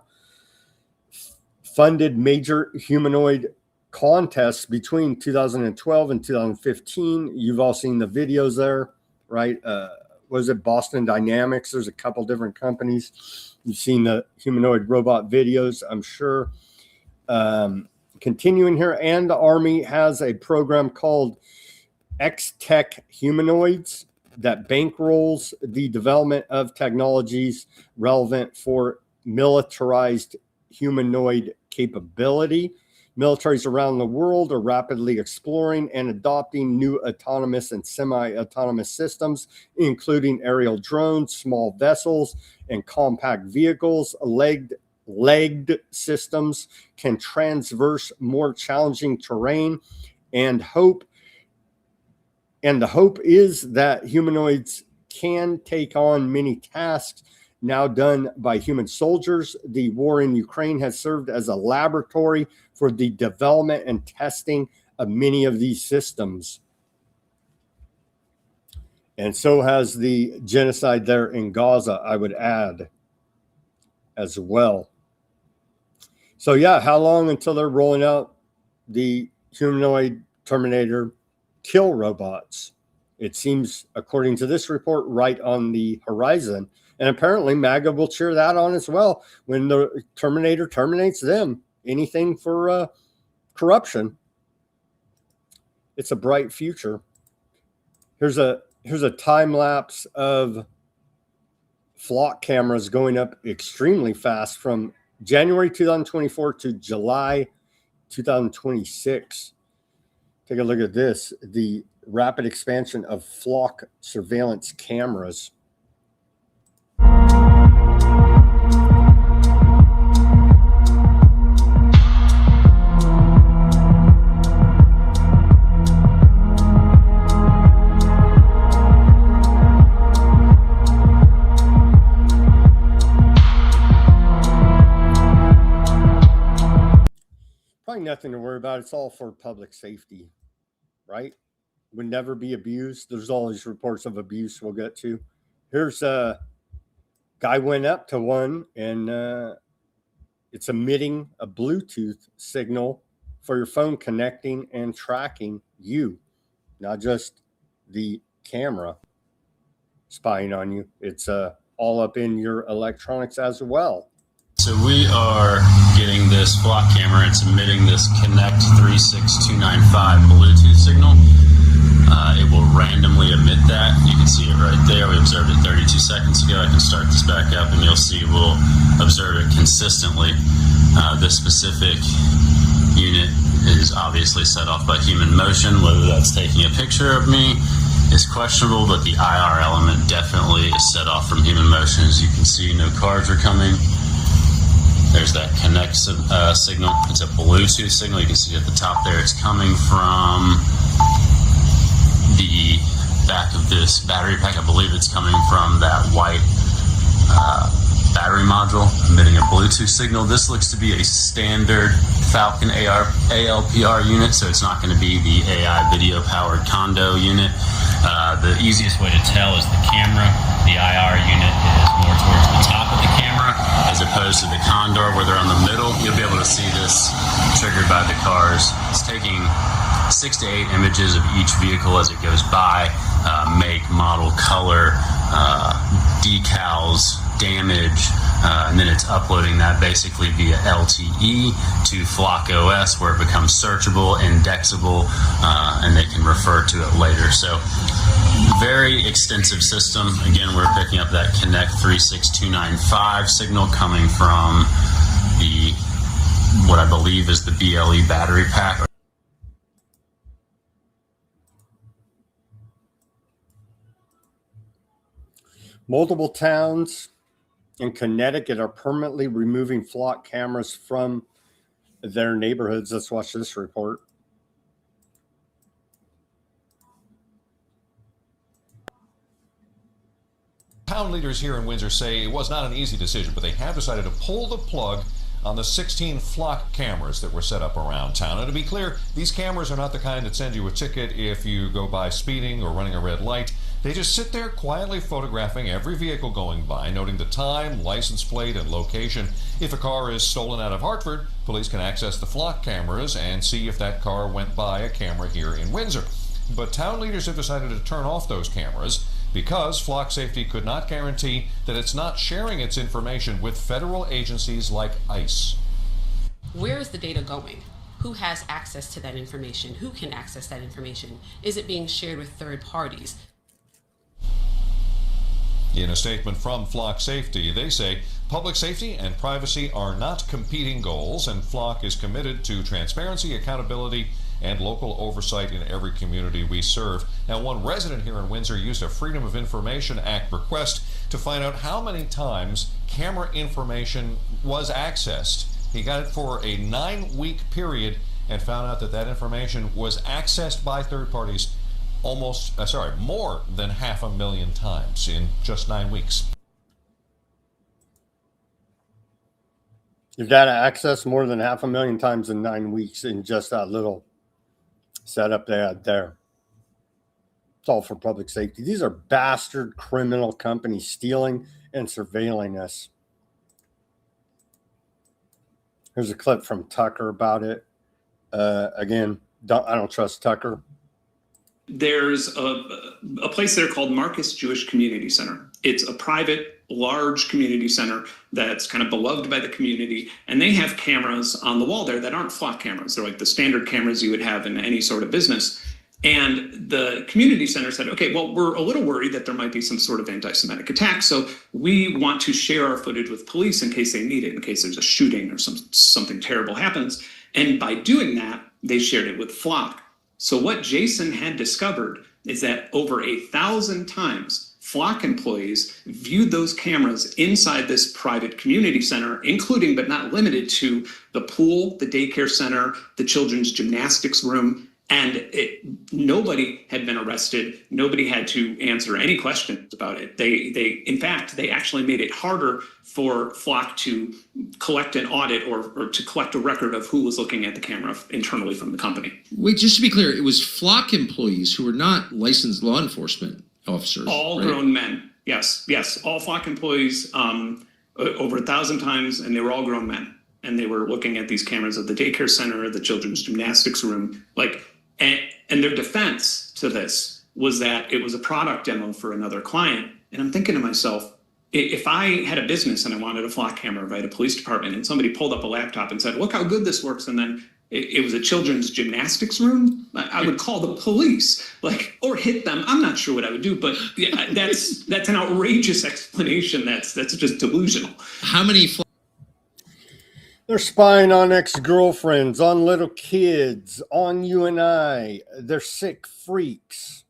funded major humanoid contests between 2012 and 2015. You've all seen the videos there, right? Was it Boston Dynamics? There's a couple different companies. You've seen the humanoid robot videos, I'm sure. Continuing here, and the Army has a program called X-Tech Humanoids that bankrolls the development of technologies relevant for militarized humanoid capability. Militaries around the world are rapidly exploring and adopting new autonomous and semi-autonomous systems, including aerial drones, small vessels, and compact vehicles. Legged systems can traverse more challenging terrain, and the hope is that humanoids can take on many tasks now done by human soldiers. The war in Ukraine has served as a laboratory for the development and testing of many of these systems. And so has the genocide there in Gaza, I would add, as well. So yeah, how long until they're rolling out the humanoid Terminator kill robots? It seems, according to this report, right on the horizon. And apparently MAGA will cheer that on as well when the Terminator terminates them. Anything for corruption. It's a bright future. Here's a time lapse of flock cameras going up extremely fast from January 2024 to July 2026. Take a look at this. The rapid expansion of flock surveillance cameras. Probably nothing to worry about. It's all for public safety, right? Would never be abused. There's always reports of abuse we'll get to. Here's a guy went up to one, and it's emitting a Bluetooth signal for your phone, connecting and tracking you, not just the camera spying on you. It's all up in your electronics as well. So we are getting this flock camera. It's emitting this Connect 36295 Bluetooth signal. It will randomly emit that. You can see it right there. We observed it 32 seconds ago. I can start this back up and you'll see we'll observe it consistently. This specific unit is obviously set off by human motion. Whether that's taking a picture of me is questionable, but the IR element definitely is set off from human motion. As you can see, no cars are coming. There's that Connect signal. It's a Bluetooth signal. You can see at the top there, it's coming from the back of this battery pack. I believe it's coming from that white battery module, emitting a Bluetooth signal. This looks to be a standard Falcon ALPR unit, so it's not going to be the AI video-powered condo unit. The easiest way to tell is the camera. The IR unit is more towards the top of the camera, as opposed to the Condor where they're on the middle. You'll be able to see this triggered by the cars. It's taking 6 to 8 images of each vehicle as it goes by, make, model, color, decals, damage, and then it's uploading that basically via LTE to Flock OS, where it becomes searchable, indexable, and they can refer to it later. So very extensive system. Again, we're picking up that Connect 36295 signal coming from the, what I believe is the BLE battery pack. Multiple towns in Connecticut are permanently removing flock cameras from their neighborhoods. Let's watch this report. Town leaders here in Windsor say it was not an easy decision, but they have decided to pull the plug on the 16 flock cameras that were set up around town. And to be clear, these cameras are not the kind that send you a ticket if you go by speeding or running a red light. They just sit there quietly photographing every vehicle going by, noting the time, license plate, and location. If a car is stolen out of Hartford, police can access the flock cameras and see if that car went by a camera here in Windsor. But town leaders have decided to turn off those cameras because Flock Safety could not guarantee that it's not sharing its information with federal agencies like ICE. Where is the data going? Who has access to that information? Who can access that information? Is it being shared with third parties? In a statement from Flock Safety, they say public safety and privacy are not competing goals, and Flock is committed to transparency, accountability, and local oversight in every community we serve. Now, one resident here in Windsor used a Freedom of Information Act request to find out how many times camera information was accessed. He got it for a 9-week period and found out that that information was accessed by third parties more than 500,000 times in just 9 weeks. Your data accessed more than 500,000 times in 9 weeks in just that little setup they had there. It's all for public safety. These are bastard criminal companies stealing and surveilling us. Here's a clip from Tucker about it. Again, I don't trust Tucker. There's a place there called Marcus Jewish Community Center. It's a private, large community center that's kind of beloved by the community. And they have cameras on the wall there that aren't flock cameras. They're like the standard cameras you would have in any sort of business. And the community center said, okay, well, we're a little worried that there might be some sort of anti-Semitic attack. So we want to share our footage with police in case they need it, in case there's a shooting or something terrible happens. And by doing that, they shared it with Flock. So what Jason had discovered is that over 1,000 times, Flock employees viewed those cameras inside this private community center, including but not limited to the pool, the daycare center, the children's gymnastics room, and nobody had been arrested. Nobody had to answer any questions about it. In fact, they actually made it harder for Flock to collect an audit or to collect a record of who was looking at the camera internally from the company. Wait, just to be clear, it was Flock employees who were not licensed law enforcement officers. All right? grown men. Yes. All Flock employees, over 1,000 times, and they were all grown men. And they were looking at these cameras at the daycare center, the children's gymnastics room, and their defense to this was that it was a product demo for another client. And I'm thinking to myself, if I had a business and I wanted a Flock camera, if I had a police department and somebody pulled up a laptop and said, look how good this works, and then it was a children's gymnastics room, I would call the police, or hit them. I'm not sure what I would do, but yeah, that's an outrageous explanation. That's just delusional. How many They're spying on ex-girlfriends, on little kids, on you and I. They're sick freaks.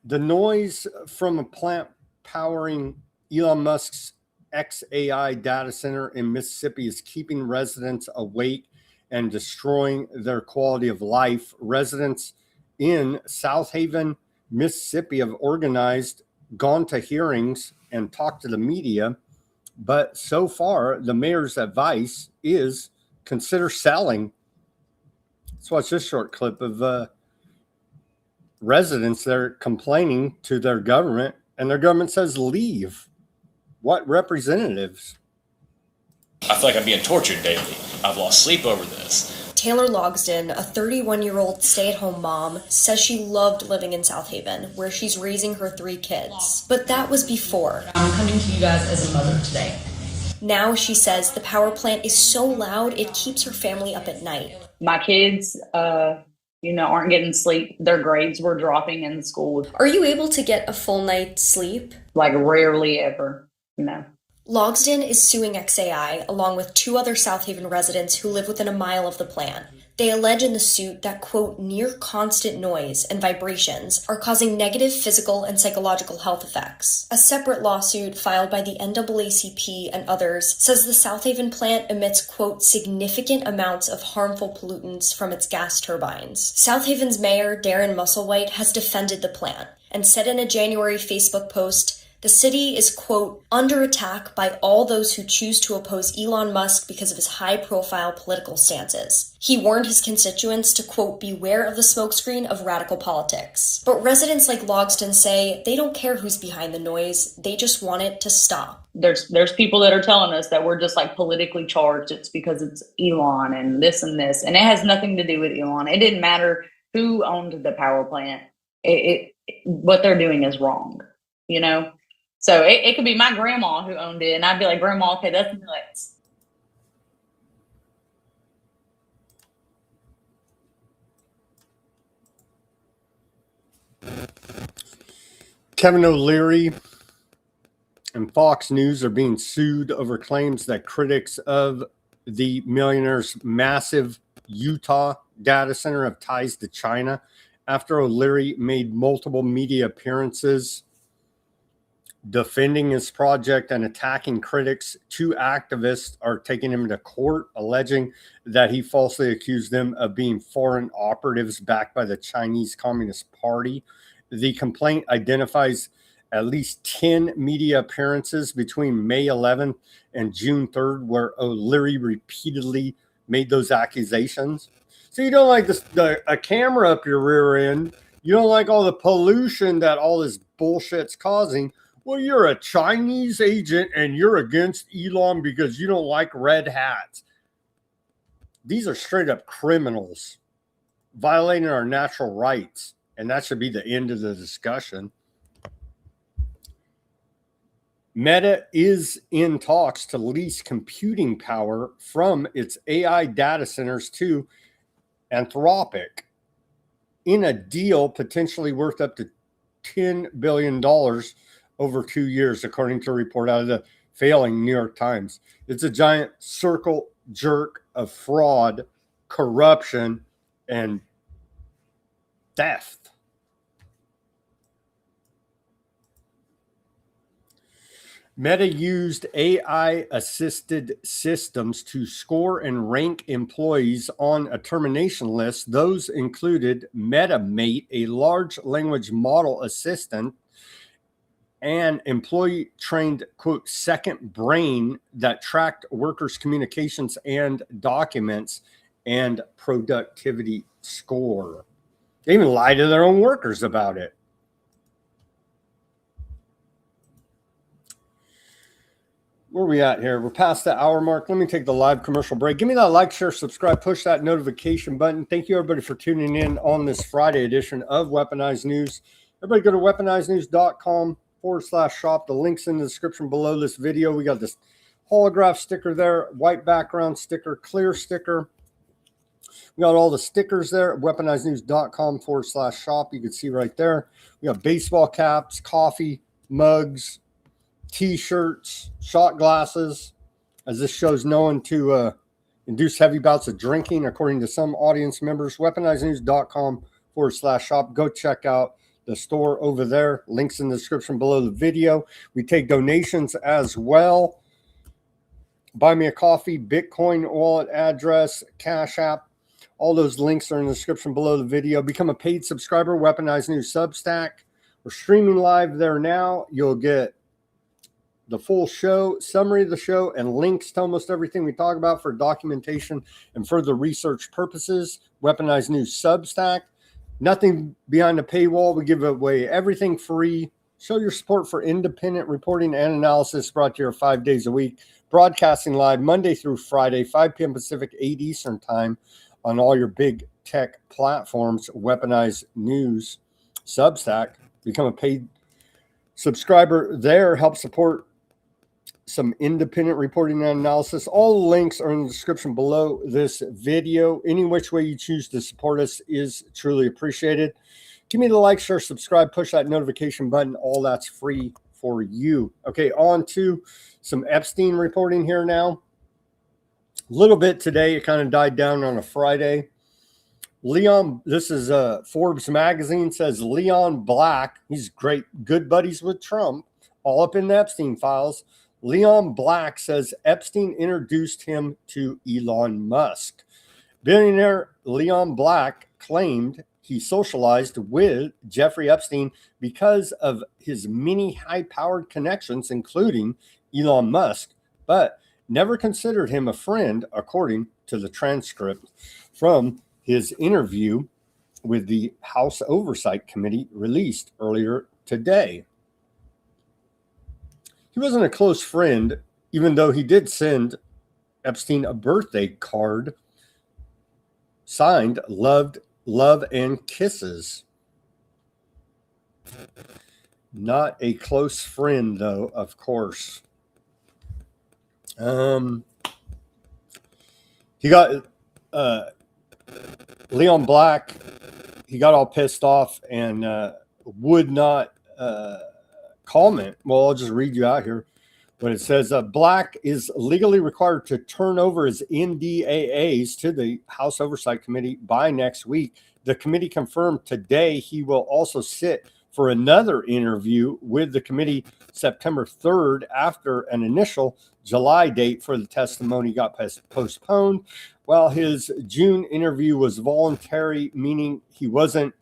The noise from a plant powering Elon Musk's XAI data center in Mississippi is keeping residents awake and destroying their quality of life. Residents in South Haven, Mississippi have organized, gone to hearings, and talked to the media. But so far, the mayor's advice is consider selling. Let's watch this short clip of residents there complaining to their government, and their government says leave. What representatives? I feel like I'm being tortured daily. I've lost sleep over this. Taylor Logsdon, a 31-year-old stay-at-home mom, says she loved living in South Haven, where she's raising her 3 kids. But that was before. I'm coming to you guys as a mother today. Now she says the power plant is so loud it keeps her family up at night. My kids, aren't getting sleep. Their grades were dropping in the school. Are you able to get a full night's sleep? Like rarely ever, no. Logsdon is suing XAI along with 2 other South Haven residents who live within a mile of the plant. They allege in the suit that, quote, near constant noise and vibrations are causing negative physical and psychological health effects. A separate lawsuit filed by the NAACP and others says the South Haven plant emits, quote, significant amounts of harmful pollutants from its gas turbines. South Haven's mayor, Darren Musselwhite, has defended the plant and said in a January Facebook post, the city is, quote, under attack by all those who choose to oppose Elon Musk because of his high-profile political stances. He warned his constituents to, quote, beware of the smokescreen of radical politics. But residents like Logsdon say they don't care who's behind the noise, they just want it to stop. There's people that are telling us that we're just politically charged. It's because it's Elon and this, and it has nothing to do with Elon. It didn't matter who owned the power plant. What they're doing is wrong, So it could be my grandma who owned it, and I'd be like, Grandma, okay, that's nuts. Kevin O'Leary and Fox News are being sued over claims that critics of the millionaire's massive Utah data center have ties to China after O'Leary made multiple media appearances defending his project and attacking critics. Two activists are taking him to court, alleging that he falsely accused them of being foreign operatives backed by the Chinese Communist Party. The complaint identifies at least 10 media appearances between May 11th and June 3rd, where O'Leary repeatedly made those accusations. So you don't like a camera up your rear end. You don't like all the pollution that all this bullshit's causing. Well, you're a Chinese agent and you're against Elon because you don't like red hats. These are straight up criminals violating our natural rights. And that should be the end of the discussion. Meta is in talks to lease computing power from its AI data centers to Anthropic in a deal potentially worth up to $10 billion over 2 years, according to a report out of the failing New York Times. It's a giant circle jerk of fraud, corruption, and theft. Meta used AI-assisted systems to score and rank employees on a termination list. Those included MetaMate, a large language model assistant, and employee-trained, quote, second brain that tracked workers' communications and documents and productivity score. They even lie to their own workers about it. Where are we at here? We're past the hour mark. Let me take the live commercial break. Give me that like, share, subscribe, push that notification button. Thank you, everybody, for tuning in on this Friday edition of Weaponized News. Everybody go to weaponizednews.com/shop. The link's in the description below this video. We got this holograph sticker there, white background sticker, clear sticker. We got all the stickers there at weaponizednews.com/shop. You can see right there. We got baseball caps, coffee mugs, T-shirts, shot glasses, as this show's known to induce heavy bouts of drinking, according to some audience members. weaponizednews.com/shop. Go check out the store over there. Links in the description below the video. We take donations as well. Buy me a coffee, Bitcoin wallet address, Cash App. All those links are in the description below the video. Become a paid subscriber, Weaponized News Substack. We're streaming live there now. You'll get the full show, summary of the show, and links to almost everything we talk about for documentation and further research purposes. Weaponized News Substack. Nothing behind the paywall. We give away everything free. Show your support for independent reporting and analysis, brought to you 5 days a week. Broadcasting live Monday through Friday, 5 p.m. Pacific, 8 Eastern time on all your big tech platforms. Weaponized News Substack. Become a paid subscriber there. Help support some independent reporting and analysis. All the links are in the description below this video. Any which way you choose to support us is truly appreciated. Give me the like, share, subscribe, push that notification button. All that's free for you. Okay, on to some Epstein reporting here now. A little bit today. It kind of died down on a Friday. This is Forbes magazine, says Leon Black, he's good buddies with Trump, all up in the Epstein files. Leon Black says Epstein introduced him to Elon Musk. Billionaire Leon Black claimed he socialized with Jeffrey Epstein because of his many high-powered connections, including Elon Musk, but never considered him a friend, according to the transcript from his interview with the House Oversight Committee released earlier today. He wasn't a close friend, even though he did send Epstein a birthday card signed Love and Kisses. Not a close friend, though, of course. He got Leon Black, he got all pissed off and would not comment. Well, I'll just read you out here. But it says Black is legally required to turn over his NDAAs to the House Oversight Committee by next week. The committee confirmed today he will also sit for another interview with the committee September 3rd after an initial July date for the testimony got postponed. While his June interview was voluntary, meaning he wasn't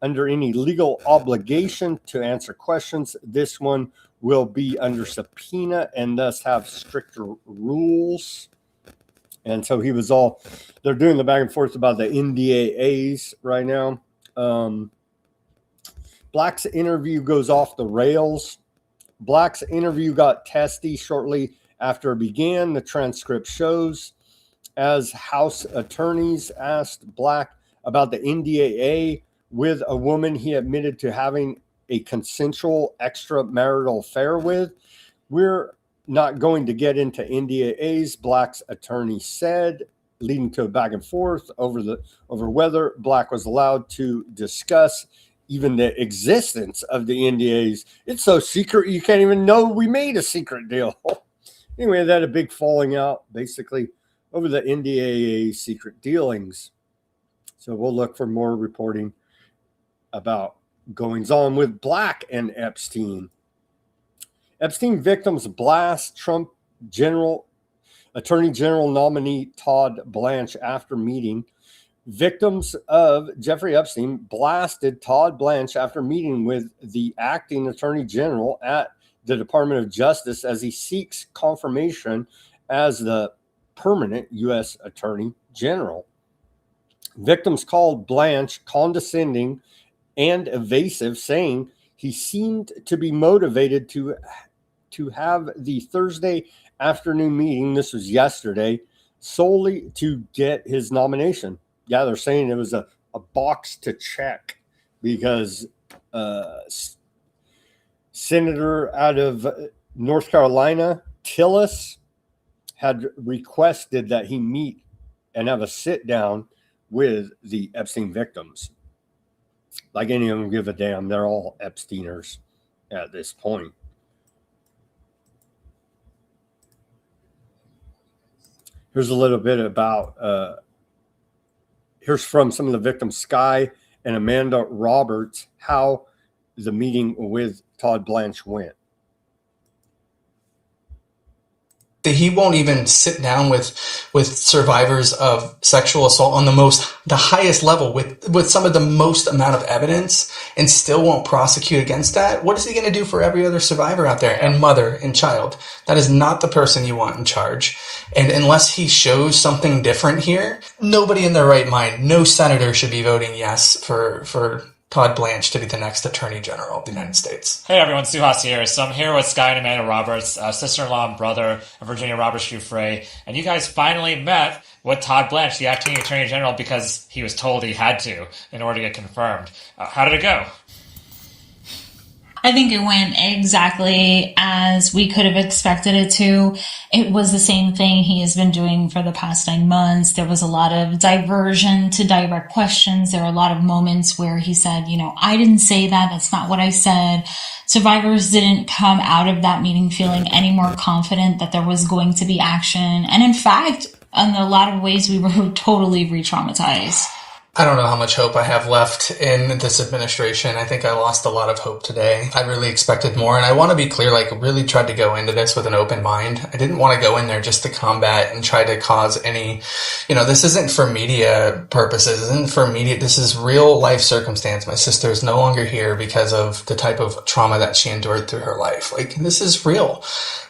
under any legal obligation to answer questions, this one will be under subpoena and thus have stricter rules. And so they're doing the back and forth about the NDAAs right now. Black's interview goes off the rails. Black's interview got testy shortly after it began. The transcript shows as House attorneys asked Black about the NDAA with a woman he admitted to having a consensual extramarital affair with. We're not going to get into NDAAs, Black's attorney said, leading to a back and forth over whether Black was allowed to discuss even the existence of the NDAs. It's so secret you can't even know we made a secret deal. Anyway, they had a big falling out basically over the NDAA secret dealings. So we'll look for more reporting about goings on with Black and Epstein. Epstein victims blast Trump Attorney General nominee Todd Blanche after meeting. Victims of Jeffrey Epstein blasted Todd Blanche after meeting with the acting Attorney General at the Department of Justice as he seeks confirmation as the permanent U.S. Attorney General. Victims called Blanche condescending and evasive, saying he seemed to be motivated to have the Thursday afternoon meeting, this was yesterday, solely to get his nomination. Yeah, they're saying it was a box to check because Senator out of North Carolina, Tillis, had requested that he meet and have a sit down with the Epstein victims. Like any of them give a damn. They're all Epsteiners at this point. Here's a little bit about, here's from some of the victims, Sky and Amanda Roberts, how the meeting with Todd Blanche went. He won't even sit down with survivors of sexual assault on the highest level with some of the most amount of evidence and still won't prosecute against that. What is he going to do for every other survivor out there and mother and child? That is not the person you want in charge. And unless he shows something different here, nobody in their right mind, no senator should be voting yes for Todd Blanche to be the next Attorney General of the United States. Hey everyone, Suhas here. So I'm here with Sky and Amanda Roberts, sister-in-law and brother of Virginia Roberts Giuffre, and you guys finally met with Todd Blanche, the acting Attorney General, because he was told he had to in order to get confirmed. How did it go? I think it went exactly as we could have expected it to. It was the same thing he has been doing for the past 9 months. There was a lot of diversion to direct questions. There were a lot of moments where he said, I didn't say that. That's not what I said. Survivors didn't come out of that meeting feeling any more confident that there was going to be action. And in fact, in a lot of ways, we were totally re-traumatized. I don't know how much hope I have left in this administration. I think I lost a lot of hope today. I really expected more. And I want to be clear, really tried to go into this with an open mind. I didn't want to go in there just to combat and try to cause any, this isn't for media purposes. This isn't for media. This is real life circumstance. My sister is no longer here because of the type of trauma that she endured through her life. This is real.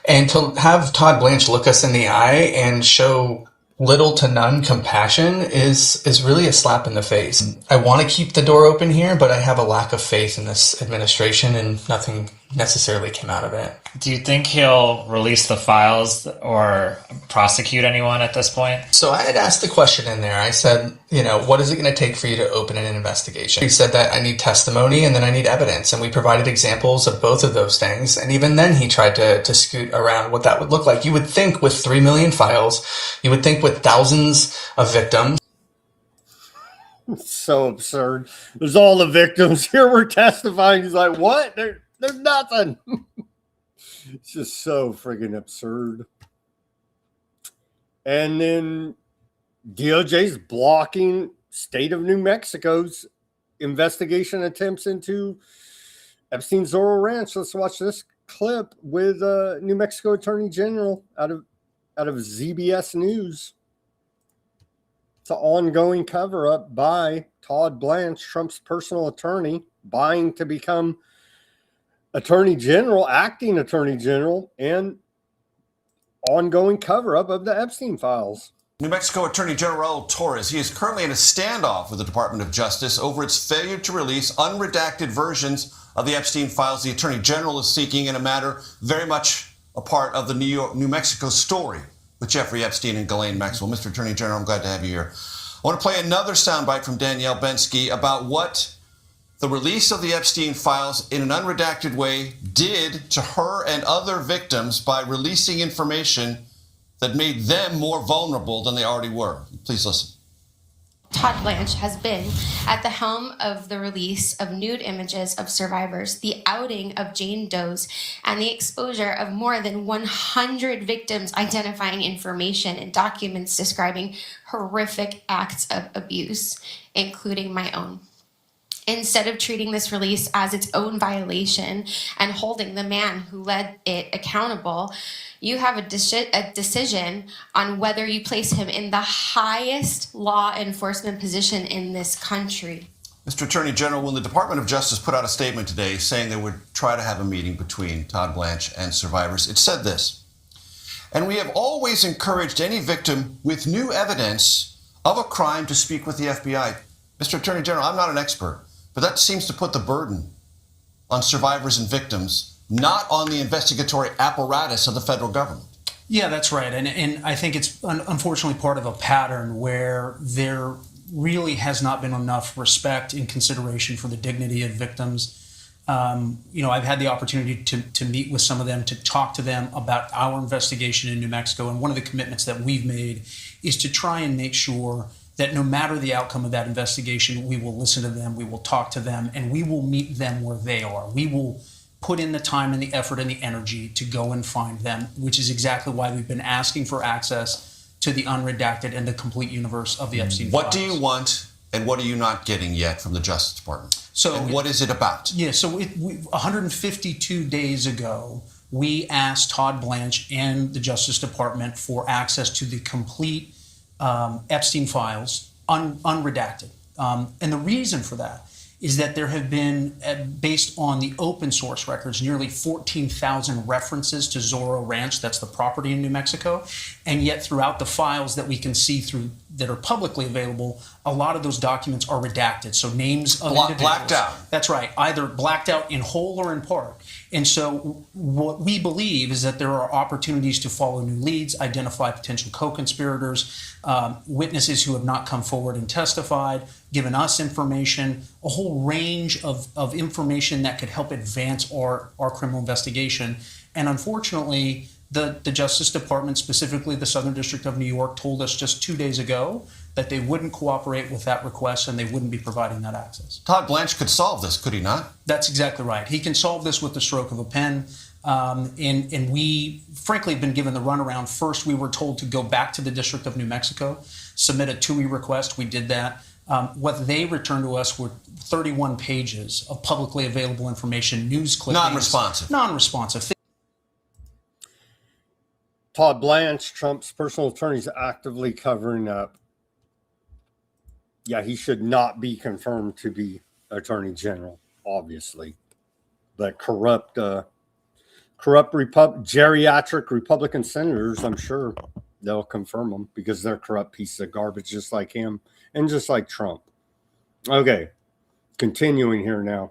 And to have Todd Blanche look us in the eye and show little to none compassion is really a slap in the face. I want to keep the door open here, but I have a lack of faith in this administration, and nothing necessarily came out of it. Do you think he'll release the files or prosecute anyone at this point? So I had asked the question in there. I said, what is it going to take for you to open an investigation? He said that I need testimony and then I need evidence. And we provided examples of both of those things. And even then he tried to scoot around what that would look like. You would think with 3 million files, you would think with thousands of victims. It's so absurd. There's all the victims here. We're testifying. He's like, what? They're There's nothing. It's just so friggin' absurd. And then DOJ's blocking state of New Mexico's investigation attempts into Epstein's Zorro Ranch. Let's watch this clip with New Mexico Attorney General out of ZBS News. It's an ongoing cover-up by Todd Blanche, Trump's personal attorney, vying to become Attorney General, acting Attorney General, and ongoing cover-up of the Epstein files. New Mexico Attorney General Raul Torres, he is currently in a standoff with the Department of Justice over its failure to release unredacted versions of the Epstein files the Attorney General is seeking in a matter very much a part of the New Mexico story with Jeffrey Epstein and Ghislaine Maxwell. Mr. Attorney General, I'm glad to have you here. I want to play another soundbite from Danielle Bensky about what the release of the Epstein files in an unredacted way did to her and other victims by releasing information that made them more vulnerable than they already were. Please listen. Todd Blanche has been at the helm of the release of nude images of survivors, the outing of Jane Does, and the exposure of more than 100 victims identifying information and documents describing horrific acts of abuse, including my own. Instead of treating this release as its own violation and holding the man who led it accountable, you have a decision on whether you place him in the highest law enforcement position in this country. Mr. Attorney General, when the Department of Justice put out a statement today saying they would try to have a meeting between Todd Blanche and survivors, it said this: "And we have always encouraged any victim with new evidence of a crime to speak with the FBI." Mr. Attorney General, I'm not an expert, but that seems to put the burden on survivors and victims, not on the investigatory apparatus of the federal government. Yeah, that's right. And I think it's unfortunately part of a pattern where there really has not been enough respect and consideration for the dignity of victims. I've had the opportunity to meet with some of them, to talk to them about our investigation in New Mexico. And one of the commitments that we've made is to try and make sure that no matter the outcome of that investigation, we will listen to them, we will talk to them, and we will meet them where they are. We will put in the time and the effort and the energy to go and find them, which is exactly why we've been asking for access to the unredacted and the complete universe of the Epstein files. What do you want, and what are you not getting yet from the Justice Department? And what is it about? Yeah, so 152 days ago, we asked Todd Blanche and the Justice Department for access to the complete Epstein files, unredacted. And the reason for that is that there have been, based on the open source records, nearly 14,000 references to Zorro Ranch, that's the property in New Mexico, and yet throughout the files that we can see through that are publicly available, a lot of those documents are redacted. So names of individuals. Blacked out. That's right, either blacked out in whole or in part. And so what we believe is that there are opportunities to follow new leads, identify potential co-conspirators, witnesses who have not come forward and testified, given us information, a whole range of information that could help advance our criminal investigation. And unfortunately, the Justice Department, specifically the Southern District of New York, told us just 2 days ago that they wouldn't cooperate with that request and they wouldn't be providing that access. Todd Blanche could solve this, could he not? That's exactly right. He can solve this with the stroke of a pen. And we, frankly, have been given the runaround. First, we were told to go back to the District of New Mexico, submit a TUI request. We did that. What they returned to us were 31 pages of publicly available information, news clippings. Non-responsive. Non-responsive. Todd Blanche, Trump's personal attorney, is actively covering up. Yeah, he should not be confirmed to be Attorney General, obviously. But corrupt geriatric Republican senators, I'm sure they'll confirm him because they're corrupt pieces of garbage just like him and just like Trump. Okay, continuing here now.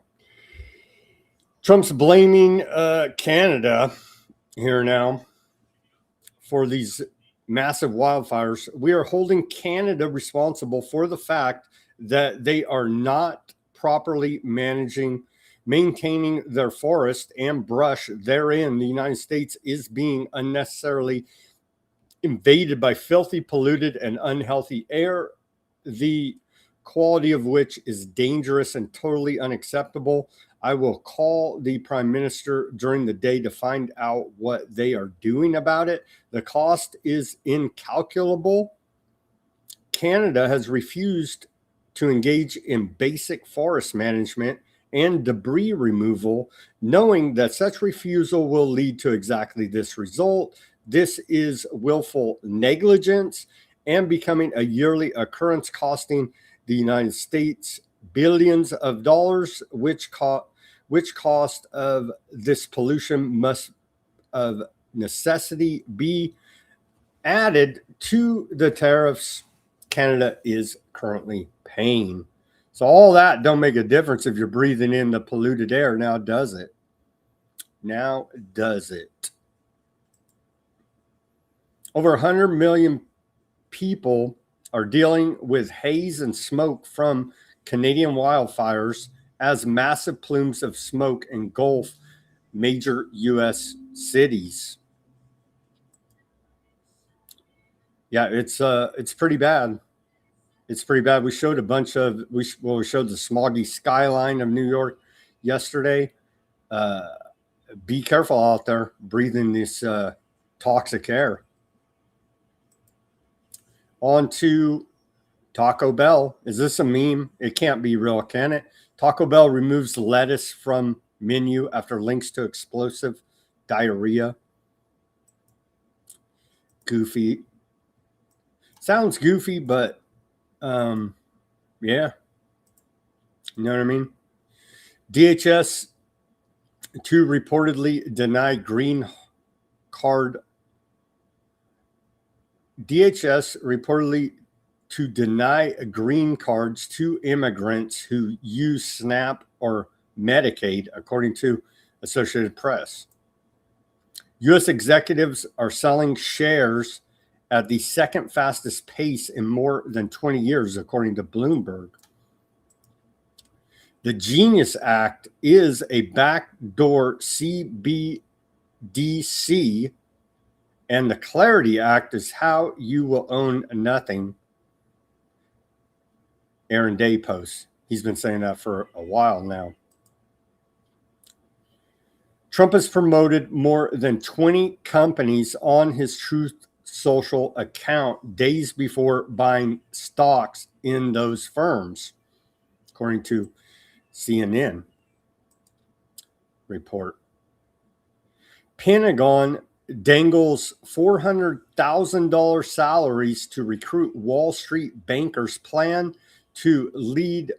Trump's blaming Canada here now for these massive wildfires. We are holding Canada responsible for the fact that they are not properly maintaining their forest and brush therein. The United States is being unnecessarily invaded by filthy, polluted, and unhealthy air, the quality of which is dangerous and totally unacceptable. I will call the Prime Minister during the day to find out what they are doing about it. The cost is incalculable. Canada has refused to engage in basic forest management and debris removal, knowing that such refusal will lead to exactly this result. This is willful negligence and becoming a yearly occurrence, costing the United States billions of dollars, which cost of this pollution must of necessity be added to the tariffs Canada is currently paying. So all that don't make a difference if you're breathing in the polluted air. Now does it? Now does it? Over 100 million people are dealing with haze and smoke from Canadian wildfires as massive plumes of smoke engulf major U.S. cities. Yeah, it's pretty bad. It's pretty bad. We showed a bunch of we showed the smoggy skyline of New York yesterday. Be careful out there breathing this toxic air. On to Taco Bell. Is this a meme? It can't be real, can it? Taco Bell removes lettuce from menu after links to explosive diarrhea. Goofy. Sounds goofy, but yeah. You know what I mean? DHS to reportedly deny green card. DHS reportedly to deny green cards to immigrants who use SNAP or Medicaid, according to Associated Press. U.S. executives are selling shares at the second fastest pace in more than 20 years, according to Bloomberg. The Genius Act is a backdoor CBDC, and the Clarity Act is how you will own nothing. Aaron Day posts. He's been saying that for a while now. Trump has promoted more than 20 companies on his Truth Social account days before buying stocks in those firms, according to CNN report. Pentagon dangles $400,000 salaries to recruit Wall Street bankers, plan to lend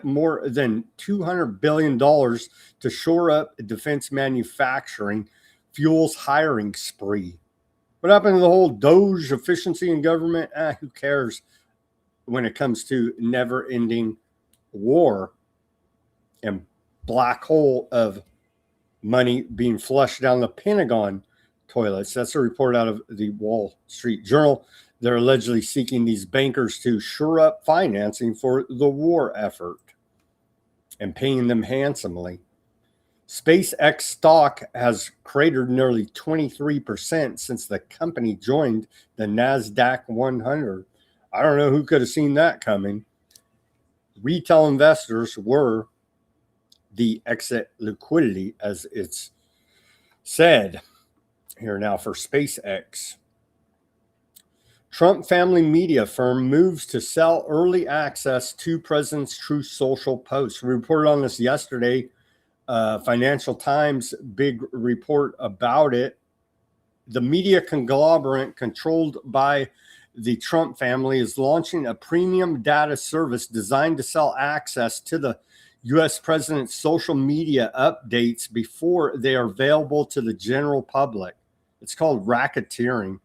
more than $200 billion to shore up defense manufacturing, fuels hiring spree. What happened to the whole Doge efficiency in government? Who cares when it comes to never-ending war and black hole of money being flushed down the Pentagon toilets? That's a report out of the Wall Street Journal. They're allegedly seeking these bankers to shore up financing for the war effort and paying them handsomely. SpaceX stock has cratered nearly 23% since the company joined the NASDAQ 100. I don't know who could have seen that coming. Retail investors were the exit liquidity, as it's said here now for SpaceX. Trump family media firm moves to sell early access to President's Truth Social posts. We reported on this yesterday. Financial Times, big report about it. The media conglomerate controlled by the Trump family is launching a premium data service designed to sell access to the U.S. president's social media updates before they are available to the general public. It's called racketeering.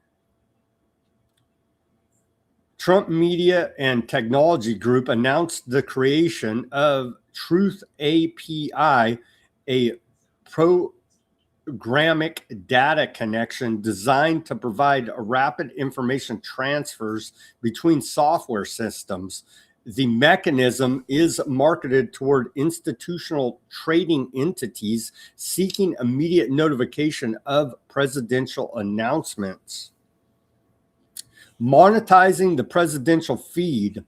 Trump Media and Technology Group announced the creation of Truth API, a programmatic data connection designed to provide rapid information transfers between software systems. The mechanism is marketed toward institutional trading entities seeking immediate notification of presidential announcements. Monetizing the presidential feed,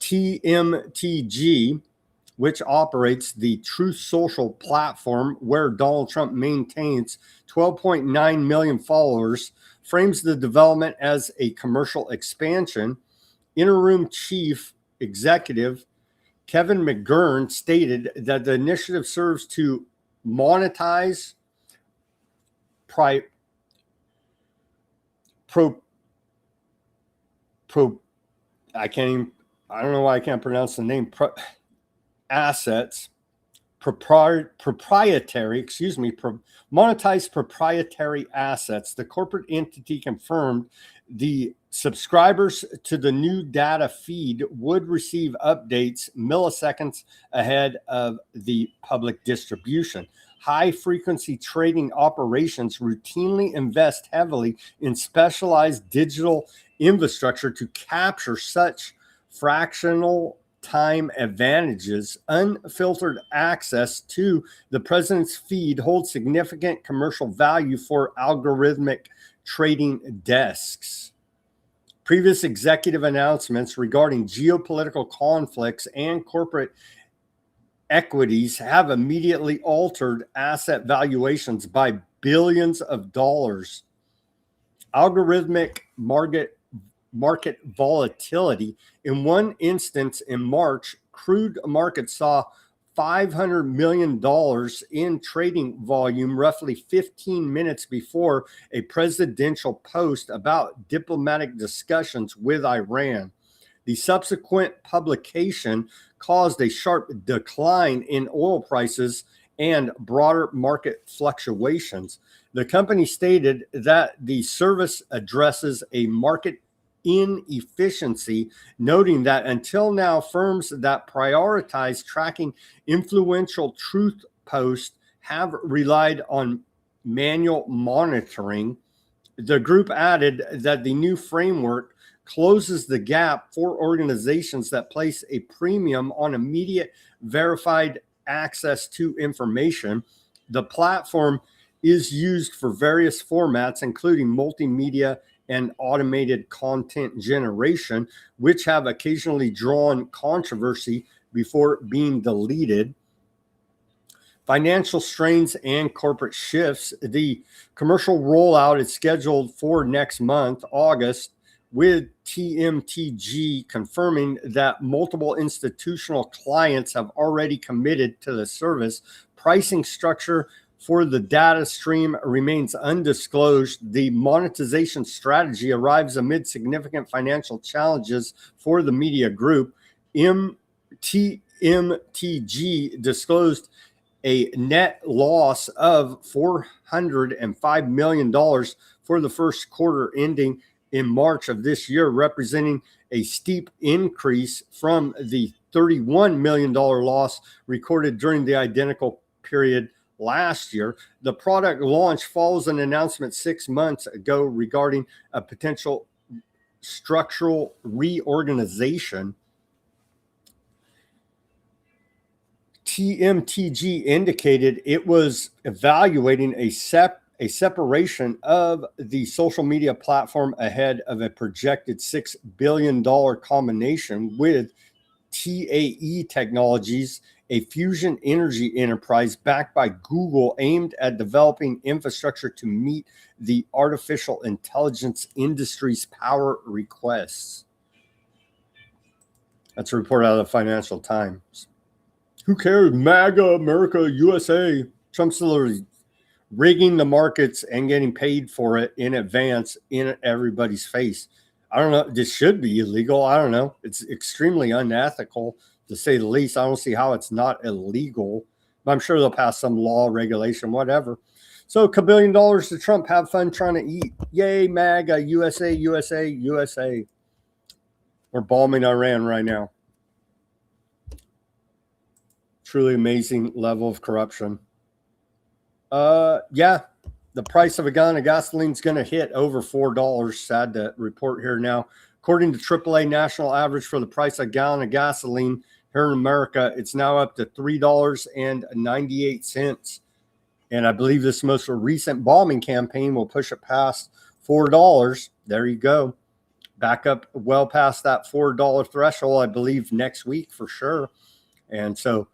TMTG, which operates the Truth Social platform where Donald Trump maintains 12.9 million followers, frames the development as a commercial expansion. Interim chief executive Kevin McGurn stated that the initiative serves to monetize I don't know why I can't pronounce the name, assets, monetize proprietary assets. The corporate entity confirmed the subscribers to the new data feed would receive updates milliseconds ahead of the public distribution. High-frequency trading operations routinely invest heavily in specialized digital infrastructure to capture such fractional time advantages. Unfiltered access to the president's feed holds significant commercial value for algorithmic trading desks. Previous executive announcements regarding geopolitical conflicts and corporate equities have immediately altered asset valuations by billions of dollars. Algorithmic market volatility. In one instance in March, crude markets saw $500 million in trading volume roughly 15 minutes before a presidential post about diplomatic discussions with Iran. The subsequent publication caused a sharp decline in oil prices and broader market fluctuations. The company stated that the service addresses a market inefficiency, noting that until now, firms that prioritize tracking influential truth posts have relied on manual monitoring. The group added that the new framework closes the gap for organizations that place a premium on immediate verified access to information. The platform is used for various formats, including multimedia and automated content generation, which have occasionally drawn controversy before being deleted. Financial strains and corporate shifts. The commercial rollout is scheduled for next month, August, with TMTG confirming that multiple institutional clients have already committed to the service. Pricing structure for the data stream remains undisclosed. The monetization strategy arrives amid significant financial challenges for the media group. TMTG disclosed a net loss of $405 million for the first quarter ending in March of this year, representing a steep increase from the $31 million loss recorded during the identical period last year. The product launch follows an announcement 6 months ago regarding a potential structural reorganization. TMTG indicated it was evaluating a separation of the social media platform ahead of a projected $6 billion combination with TAE Technologies, a fusion energy enterprise backed by Google aimed at developing infrastructure to meet the artificial intelligence industry's power requests. That's a report out of the Financial Times. Who cares? MAGA, America, USA. Trump's literally rigging the markets and getting paid for it in advance in everybody's face. I don't know. This should be illegal. I don't know. It's extremely unethical, to say the least. I don't see how it's not illegal. But I'm sure they'll pass some law, regulation, whatever. So $1 billion to Trump. Have fun trying to eat. Yay, MAGA, USA, USA, USA. We're bombing Iran right now. Truly amazing level of corruption. Yeah, the price of a gallon of gasoline is going to hit over $4. Sad to report here now. According to AAA national average for the price of a gallon of gasoline here in America, it's now up to $3.98. And I believe this most recent bombing campaign will push it past $4. There you go. Back up well past that $4 threshold, I believe, next week for sure. And so,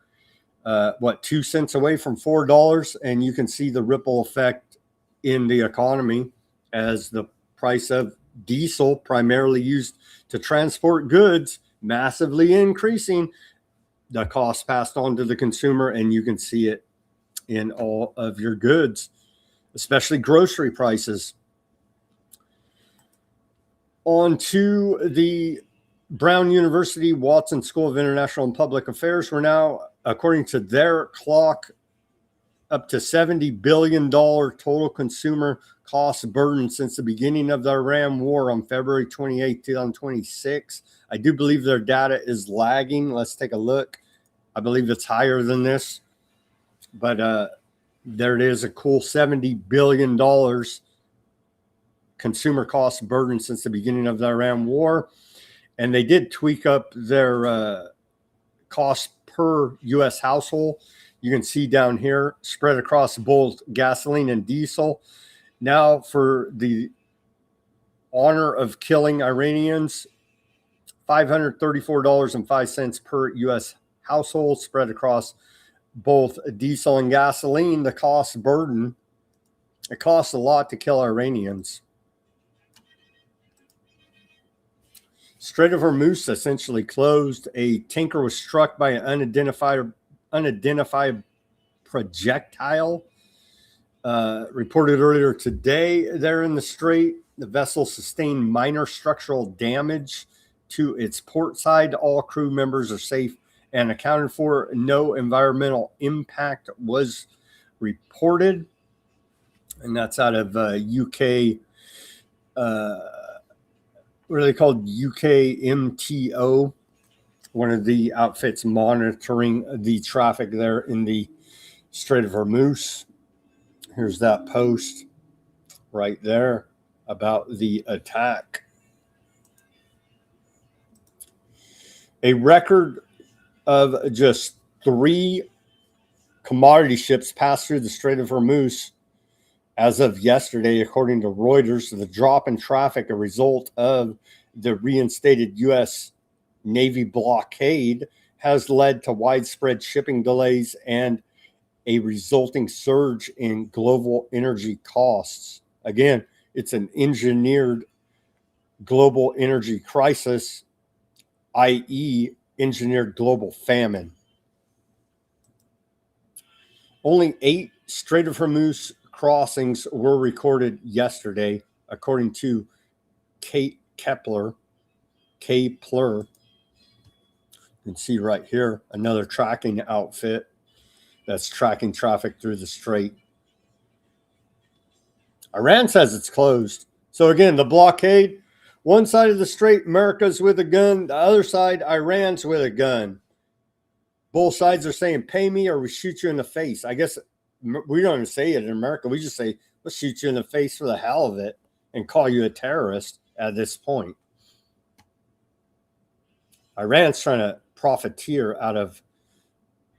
2 cents away from $4, and you can see the ripple effect in the economy as the price of diesel, primarily used to transport goods, massively increasing, the cost passed on to the consumer, and you can see it in all of your goods, especially grocery prices. On to the Brown University Watson School of International and Public Affairs. We're now, according to their clock, up to $70 billion total consumer cost burden since the beginning of the Iran war on February 28, 2026. I do believe their data is lagging. Let's take a look. I believe it's higher than this, but there it is, a cool $70 billion consumer cost burden since the beginning of the Iran war. And they did tweak up their cost per U.S. household. You can see down here, spread across both gasoline and diesel. Now, for the honor of killing Iranians, $534.05 per U.S. household, spread across both diesel and gasoline. The cost burden, it costs a lot to kill Iranians. Strait of Hormuz essentially closed. A tanker was struck by an unidentified projectile. Reported earlier today there in the strait. The vessel sustained minor structural damage to its port side. All crew members are safe and accounted for. No environmental impact was reported. And that's out of UK, what are they called? UKMTO, one of the outfits monitoring the traffic there in the Strait of Hormuz. Here's that post right there about the attack. A record of just 3 commodity ships passed through the Strait of Hormuz as of yesterday, according to Reuters. The drop in traffic, a result of the reinstated U.S. Navy blockade, has led to widespread shipping delays and a resulting surge in global energy costs. Again, it's an engineered global energy crisis, i.e., engineered global famine. Only 8 Strait of Hormuz crossings were recorded yesterday, according to Kepler. You can see right here another tracking outfit that's tracking traffic through the strait. Iran says it's closed. So again, the blockade, one side of the strait, America's with a gun. The other side, Iran's with a gun. Both sides are saying, pay me or we shoot you in the face. I guess we don't even say it in America. We just say, let's shoot you in the face for the hell of it and call you a terrorist at this point. Iran's trying to profiteer out of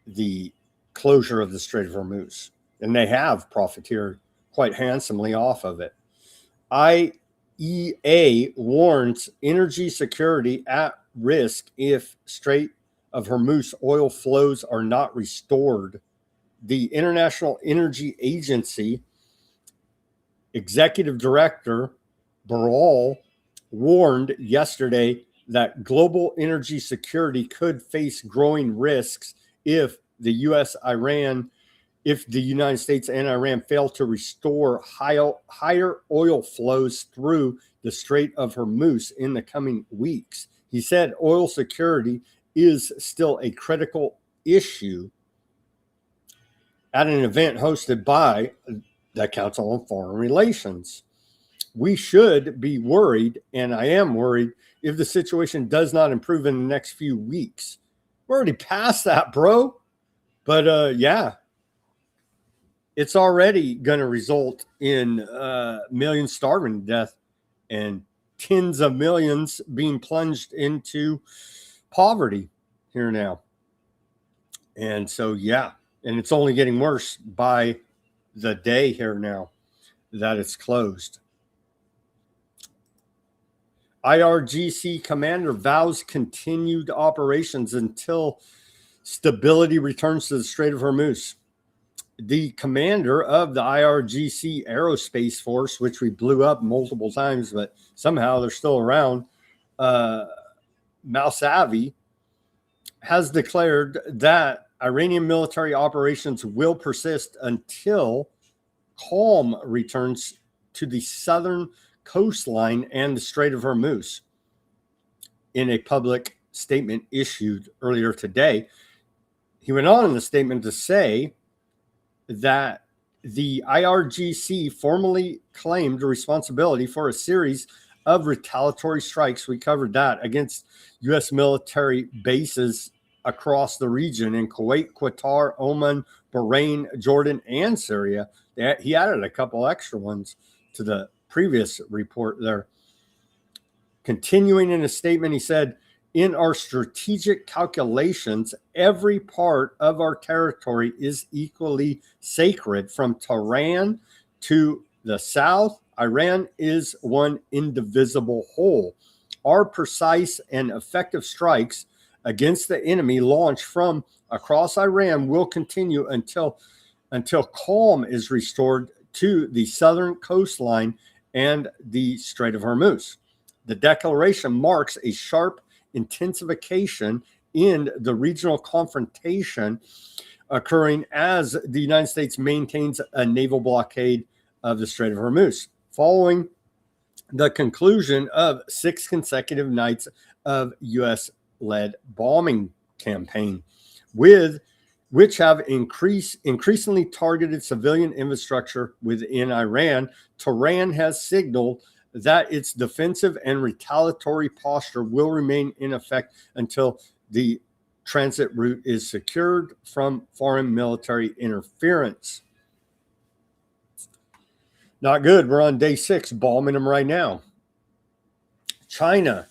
the closure of the Strait of Hormuz, and they have profiteered quite handsomely off of it. IEA warns energy security at risk if Strait of Hormuz oil flows are not restored. The International Energy Agency Executive Director Barral warned yesterday that global energy security could face growing risks if the United States and Iran fail to restore higher oil flows through the Strait of Hormuz in the coming weeks. He said oil security is still a critical issue at an event hosted by the Council on Foreign Relations. We should be worried, and I am worried, if the situation does not improve in the next few weeks. We're already past that, bro. But yeah, it's already going to result in millions starving to death and tens of millions being plunged into poverty here now. And so, yeah, and it's only getting worse by the day here now that it's closed. IRGC commander vows continued operations until Stability returns to the Strait of Hormuz. The commander of the IRGC Aerospace Force, which we blew up multiple times, but somehow they're still around, Mousavi, has declared that Iranian military operations will persist until calm returns to the southern coastline and the Strait of Hormuz. In a public statement issued earlier today, he went on in the statement to say that the IRGC formally claimed responsibility for a series of retaliatory strikes. We covered that against U.S. military bases across the region in Kuwait, Qatar, Oman, Bahrain, Jordan, and Syria. He added a couple extra ones to the previous report there. Continuing in a statement, he said, in our strategic calculations, every part of our territory is equally sacred. From Tehran to the south, Iran is one indivisible whole. Our precise and effective strikes against the enemy launched from across Iran will continue until calm is restored to the southern coastline and the Strait of Hormuz. The declaration marks a sharp intensification in the regional confrontation occurring as the United States maintains a naval blockade of the Strait of Hormuz, following the conclusion of 6 consecutive nights of U.S.-led bombing campaign, which have increasingly targeted civilian infrastructure within Iran. Tehran has signaled that its defensive and retaliatory posture will remain in effect until the transit route is secured from foreign military interference. Not good. We're on day 6, bombing them right now. China,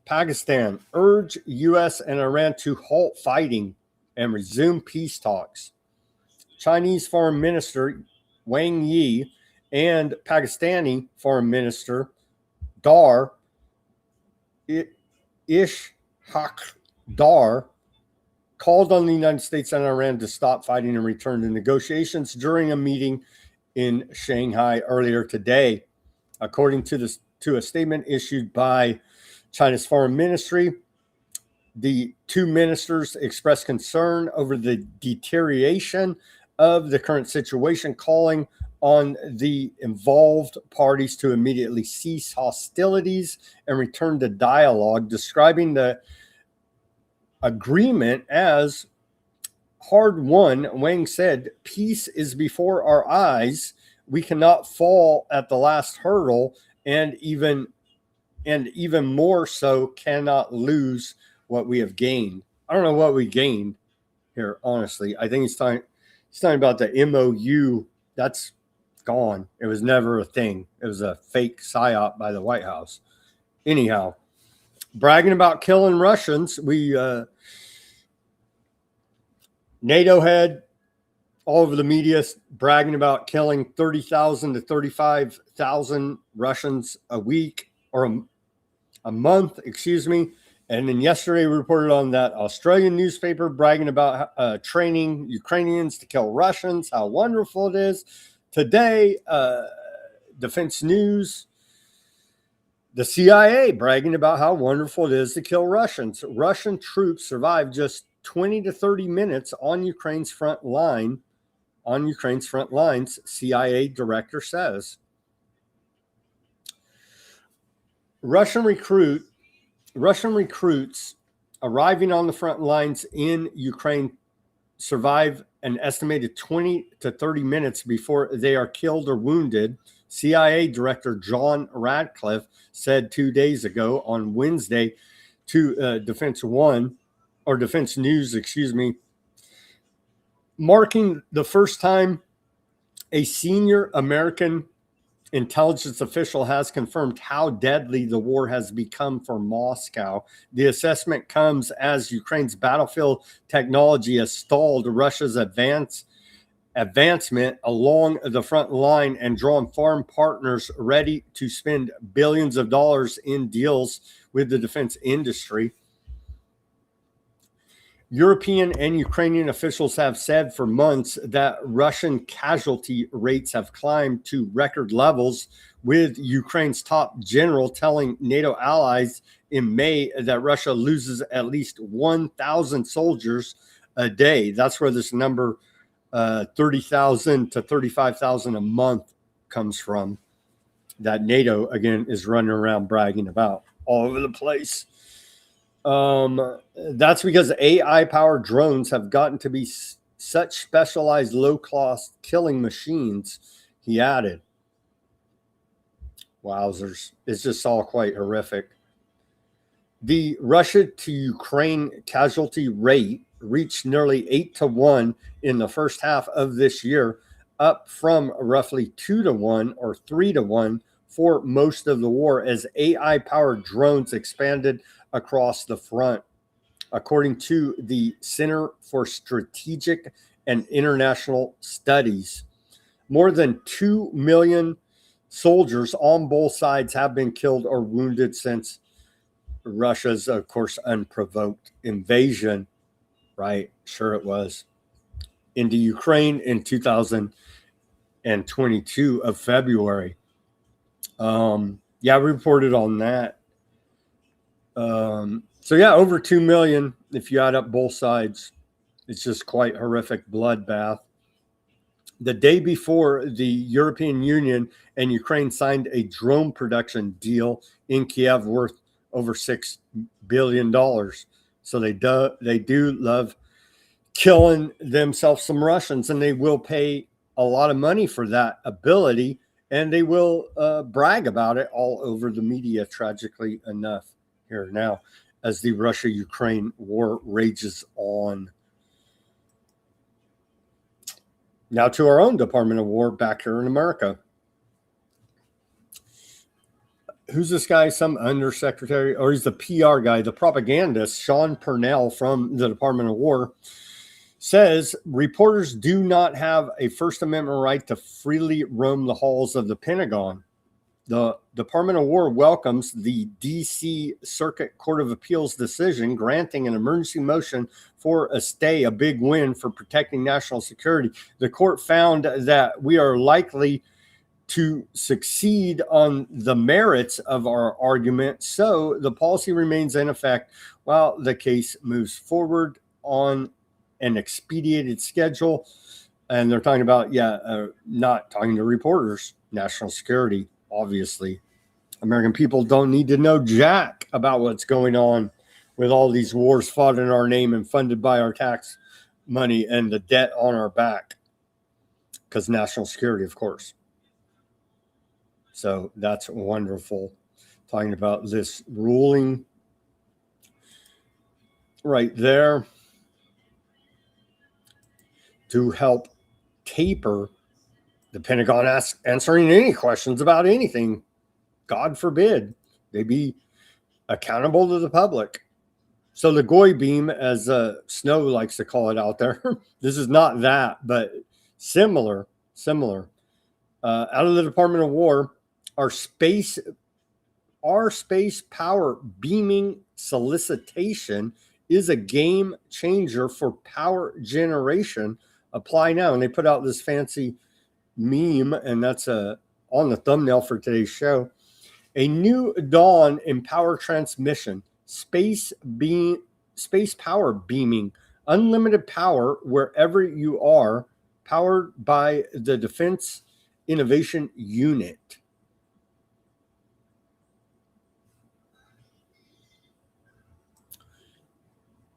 Pakistan urge U.S. and Iran to halt fighting and resume peace talks. Chinese Foreign Minister Wang Yi and Pakistani Foreign Minister Dar Ishaq Dar called on the United States and Iran to stop fighting and return to negotiations during a meeting in Shanghai earlier today. According to a statement issued by China's foreign ministry, the two ministers expressed concern over the deterioration of the current situation, calling on the involved parties to immediately cease hostilities and return to dialogue, describing the agreement as hard won. Wang said, "Peace is before our eyes. We cannot fall at the last hurdle, and even more so cannot lose what we have gained." I don't know what we gained here, honestly. I think he's talking about the MOU. That's gone. It was never a thing. It was a fake psyop by the White House. Anyhow, bragging about killing Russians, NATO had all over the media bragging about killing 30,000 to 35,000 Russians a week, or a month, excuse me. And then yesterday we reported on that Australian newspaper bragging about training Ukrainians to kill Russians, how wonderful it is. Today, Defense News, the CIA bragging about how wonderful it is to kill Russians. Russian troops survived just 20 to 30 minutes on Ukraine's front lines, CIA director says. Russian recruits arriving on the front lines in Ukraine survive an estimated 20 to 30 minutes before they are killed or wounded. CIA Director John Radcliffe said 2 days ago on Wednesday to Defense News, marking the first time a senior American intelligence official has confirmed how deadly the war has become for Moscow. The assessment comes as Ukraine's battlefield technology has stalled Russia's advancement along the front line and drawn foreign partners ready to spend billions of dollars in deals with the defense industry. European and Ukrainian officials have said for months that Russian casualty rates have climbed to record levels, with Ukraine's top general telling NATO allies in May that Russia loses at least 1,000 soldiers a day. That's where this number 30,000 to 35,000 a month comes from, that NATO, again, is running around bragging about all over the place. That's because AI-powered drones have gotten to be such specialized, low-cost killing machines, he added. Wowzers. It's just all quite horrific. The Russia to Ukraine casualty rate reached nearly 8-1 in the first half of this year, up from roughly 2-1 or 3-1 for most of the war, as AI-powered drones expanded across the front. According to the Center for Strategic and International Studies, more than 2 million soldiers on both sides have been killed or wounded since Russia's, of course, unprovoked invasion, right? Sure it was, into Ukraine in 2022 of February. Yeah, we reported on that. So yeah, over 2 million if you add up both sides. It's just quite horrific bloodbath. The day before, the European Union and Ukraine signed a drone production deal in Kiev worth over $6 billion. So they do love killing themselves some Russians, and they will pay a lot of money for that ability, and they will brag about it all over the media, tragically enough, here now, as the Russia-Ukraine war rages on. Now to our own Department of War back here in America. Who's this guy? Some undersecretary, or he's the PR guy, the propagandist, Sean Purnell from the Department of War, says reporters do not have a First Amendment right to freely roam the halls of the Pentagon. The Department of War welcomes the D.C. Circuit Court of Appeals decision granting an emergency motion for a stay, a big win for protecting national security. The court found that we are likely to succeed on the merits of our argument, so the policy remains in effect while the case moves forward on an expedited schedule. And they're talking about, not talking to reporters, national security. Obviously, American people don't need to know jack about what's going on with all these wars fought in our name and funded by our tax money and the debt on our back, because national security, of course. So that's wonderful. Talking about this ruling right there to help taper the Pentagon answering any questions about anything. God forbid they be accountable to the public. So the Goy beam, as Snow likes to call it out there, this is not that, but similar. Out of the Department of War, our space power beaming solicitation is a game changer for power generation. Apply now. And they put out this fancy meme, and that's on the thumbnail for today's show. A new dawn in power transmission, space power beaming, unlimited power wherever you are, powered by the Defense Innovation Unit.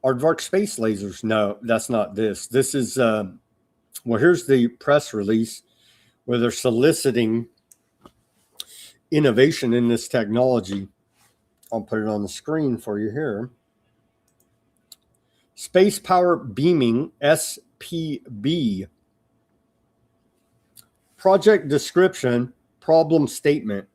Aardvark space lasers. No, that's not this. This is, well, here's the press release where they're soliciting innovation in this technology. I'll put it on the screen for you here. Space power beaming, SPB. Project description, problem statement.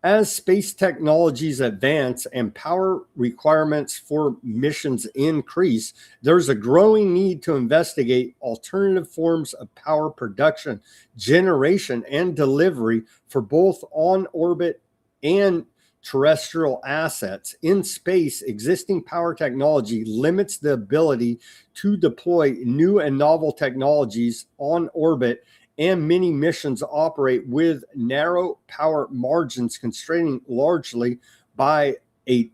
As space technologies advance and power requirements for missions increase, there's a growing need to investigate alternative forms of power production, generation, and delivery for both on-orbit and terrestrial assets. In space, existing power technology limits the ability to deploy new and novel technologies on orbit, and many missions operate with narrow power margins, constraining largely by a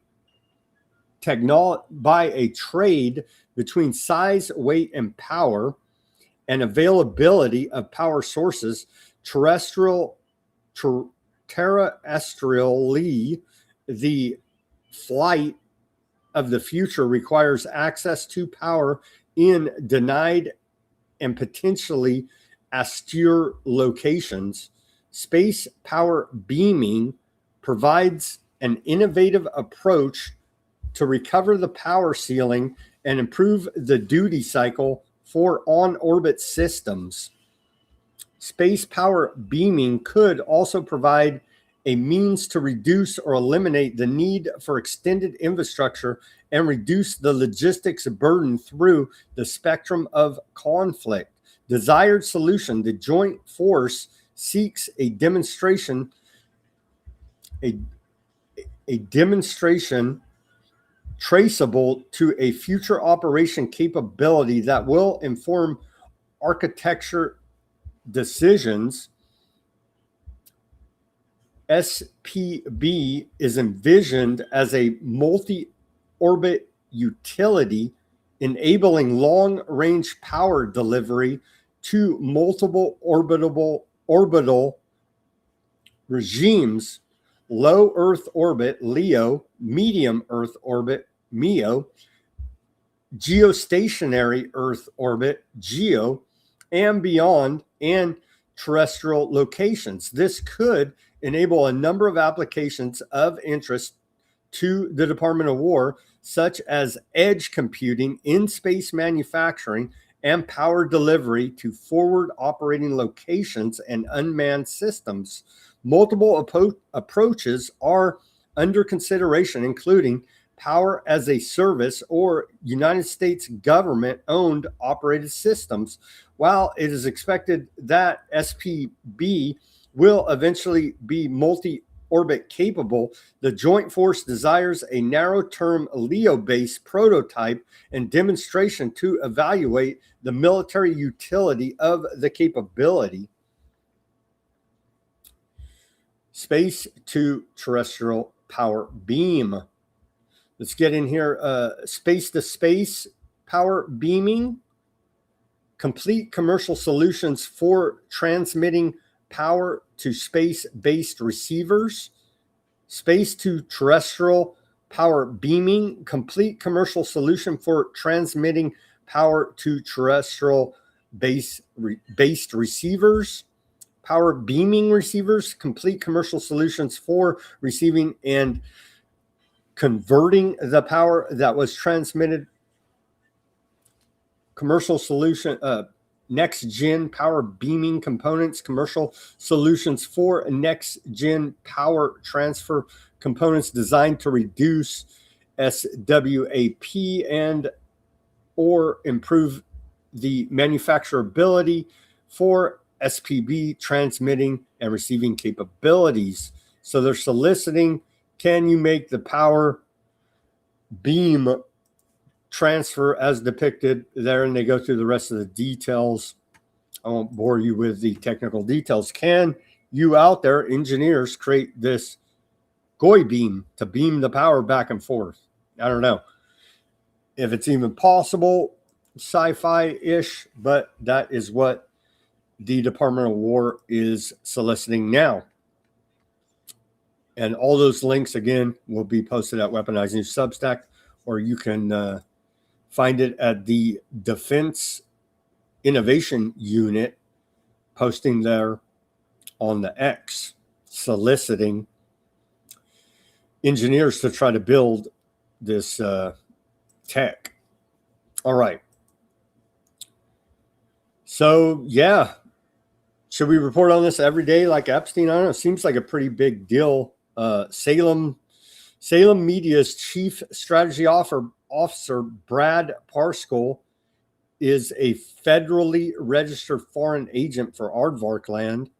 trade between size, weight, and power, and availability of power sources. Terrestrially, the flight of the future requires access to power in denied and potentially austere locations. Space power beaming provides an innovative approach to recover the power ceiling and improve the duty cycle for on-orbit systems. Space power beaming could also provide a means to reduce or eliminate the need for extended infrastructure and reduce the logistics burden through the spectrum of conflict. Desired solution: the joint force seeks a demonstration traceable to a future operation capability that will inform architecture decisions. SPB is envisioned as a multi-orbit utility, enabling long-range power delivery to multiple orbital regimes: low Earth orbit, LEO; medium Earth orbit, MEO; geostationary Earth orbit, GEO; and beyond, and terrestrial locations. This could enable a number of applications of interest to the Department of War, such as edge computing, in-space manufacturing, and power delivery to forward operating locations and unmanned systems. Multiple approaches are under consideration, including power as a service or United States government-owned operated systems. While it is expected that SPB will eventually be multi-orbit capable, the Joint Force desires a narrow-term LEO-based prototype and demonstration to evaluate the military utility of the capability. Space to terrestrial power beam. Let's get in here. Space to space power beaming. Complete commercial solutions for transmitting power to space-based receivers. Space to terrestrial power beaming. Complete commercial solution for transmitting power to terrestrial-based receivers. Power beaming receivers. Complete commercial solutions for receiving and converting the power that was transmitted. Commercial solution, next gen power beaming components. Commercial solutions for next gen power transfer components designed to reduce SWAP and or improve the manufacturability for SPB transmitting and receiving capabilities. So they're soliciting, can you make the power beam transfer as depicted there? And they go through the rest of the details. I won't bore you with the technical details. Can you out there, engineers, create this GOI beam to beam the power back and forth? I don't know if it's even possible, sci-fi-ish, but that is what the Department of War is soliciting now. And all those links, again, will be posted at Weaponized News Substack, or you can find it at the Defense Innovation Unit, posting there on the X, soliciting engineers to try to build this tech. All right. So, yeah. Should we report on this every day like Epstein? I don't know. It seems like a pretty big deal. Salem Media's chief strategy officer, Brad Parscale, is a federally registered foreign agent for Aardvark land.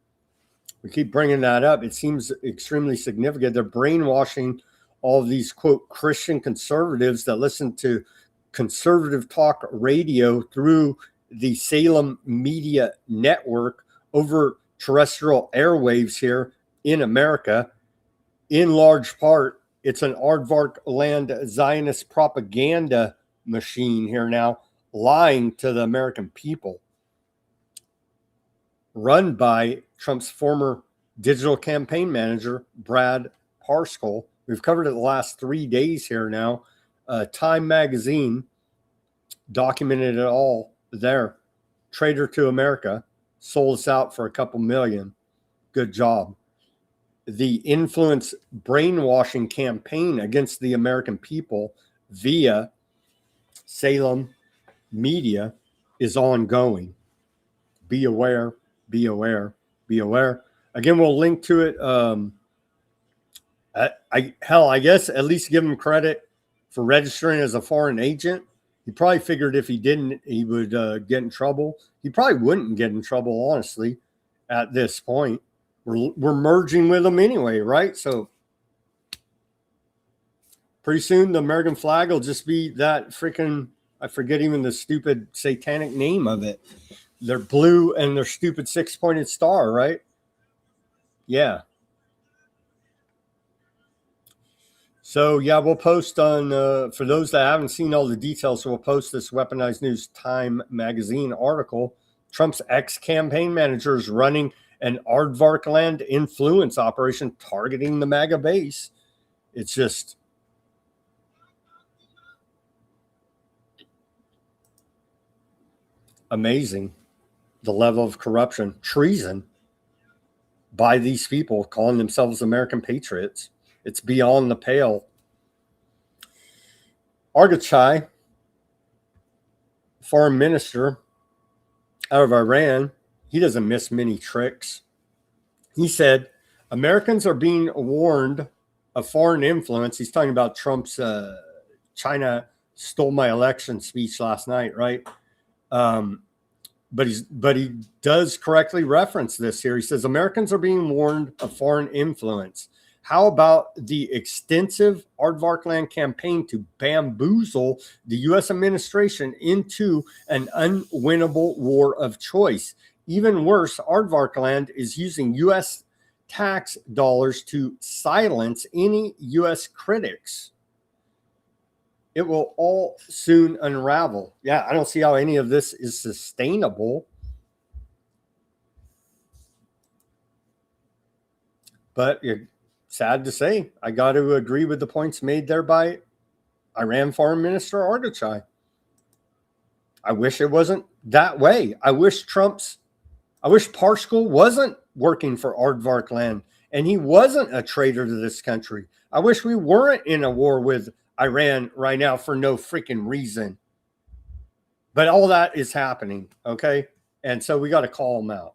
We keep bringing that up. It seems extremely significant. They're brainwashing all of these, quote, Christian conservatives that listen to conservative talk radio through the Salem Media Network over terrestrial airwaves here in America. In large part, it's an aardvark land Zionist propaganda machine here now, lying to the American people, run by Trump's former digital campaign manager, Brad Parscale. We've covered it the last 3 days here now. Time magazine documented it all there. Traitor to America, sold us out for a couple million. Good job. The influence brainwashing campaign against the American people via Salem Media is ongoing. Be aware, be aware, be aware. Again, we'll link to it. I guess at least give him credit for registering as a foreign agent. He probably figured if he didn't, he would get in trouble. He probably wouldn't get in trouble, honestly, at this point. We're merging with them anyway, right? So pretty soon the American flag will just be that freaking, I forget even the stupid satanic name of it. They're blue and their stupid 6-pointed star, right? Yeah. So, yeah, we'll post on, for those that haven't seen all the details, so we'll post this Weaponized News Time magazine article. Trump's ex-campaign manager is running an aardvark land influence operation targeting the MAGA base. It's just amazing, the level of corruption, treason by these people calling themselves American patriots. It's beyond the pale. Odysee, foreign minister out of Iran, he doesn't miss many tricks. He said, Americans are being warned of foreign influence. He's talking about Trump's China stole my election speech last night, right? But he does correctly reference this here. He says, Americans are being warned of foreign influence. How about the extensive aardvark land campaign to bamboozle the U.S. administration into an unwinnable war of choice? Even worse, aardvark land is using U.S. tax dollars to silence any U.S. critics. It will all soon unravel. Yeah, I don't see how any of this is sustainable. But sad to say, I got to agree with the points made there by Iran Foreign Minister Odysee. I wish it wasn't that way. I wish Parscale wasn't working for aardvark land and he wasn't a traitor to this country. I wish we weren't in a war with Iran right now for no freaking reason. But all that is happening, okay? And so we got to call them out.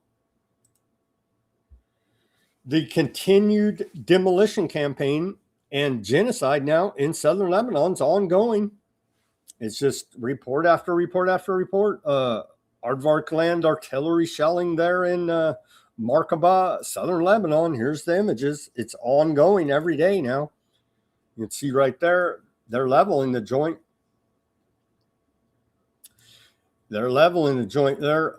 The continued demolition campaign and genocide now in southern Lebanon is ongoing. It's just report after report after report. Aardvark land artillery shelling there in Markaba, southern Lebanon. Here's the images. It's ongoing every day now. You can see right there, they're leveling the joint. They're leveling the joint there.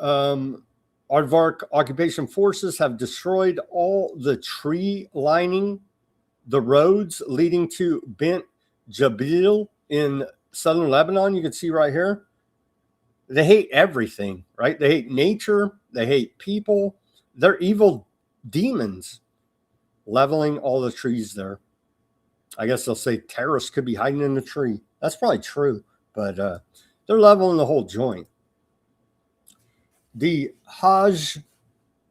Aardvark occupation forces have destroyed all the tree lining the roads leading to Bint Jabil in southern Lebanon. You can see right here. They hate everything, right? They hate nature. They hate people. They're evil demons leveling all the trees there. I guess they'll say terrorists could be hiding in the tree. That's probably true, but they're leveling the whole joint. The Hajj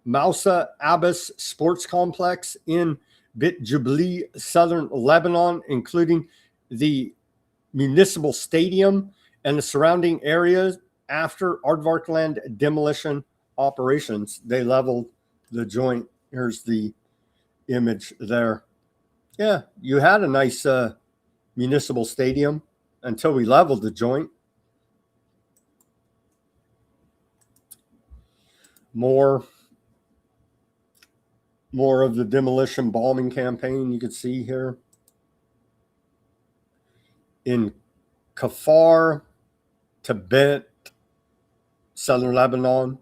Mousa Abbas Sports Complex in Bitchute, southern Lebanon, including the municipal stadium and the surrounding areas after aardvark land demolition operations. They leveled the joint. Here's the image there. Yeah, you had a nice municipal stadium until we leveled the joint. More More of the demolition bombing campaign you can see here. In Kafar, Tibet, southern Lebanon,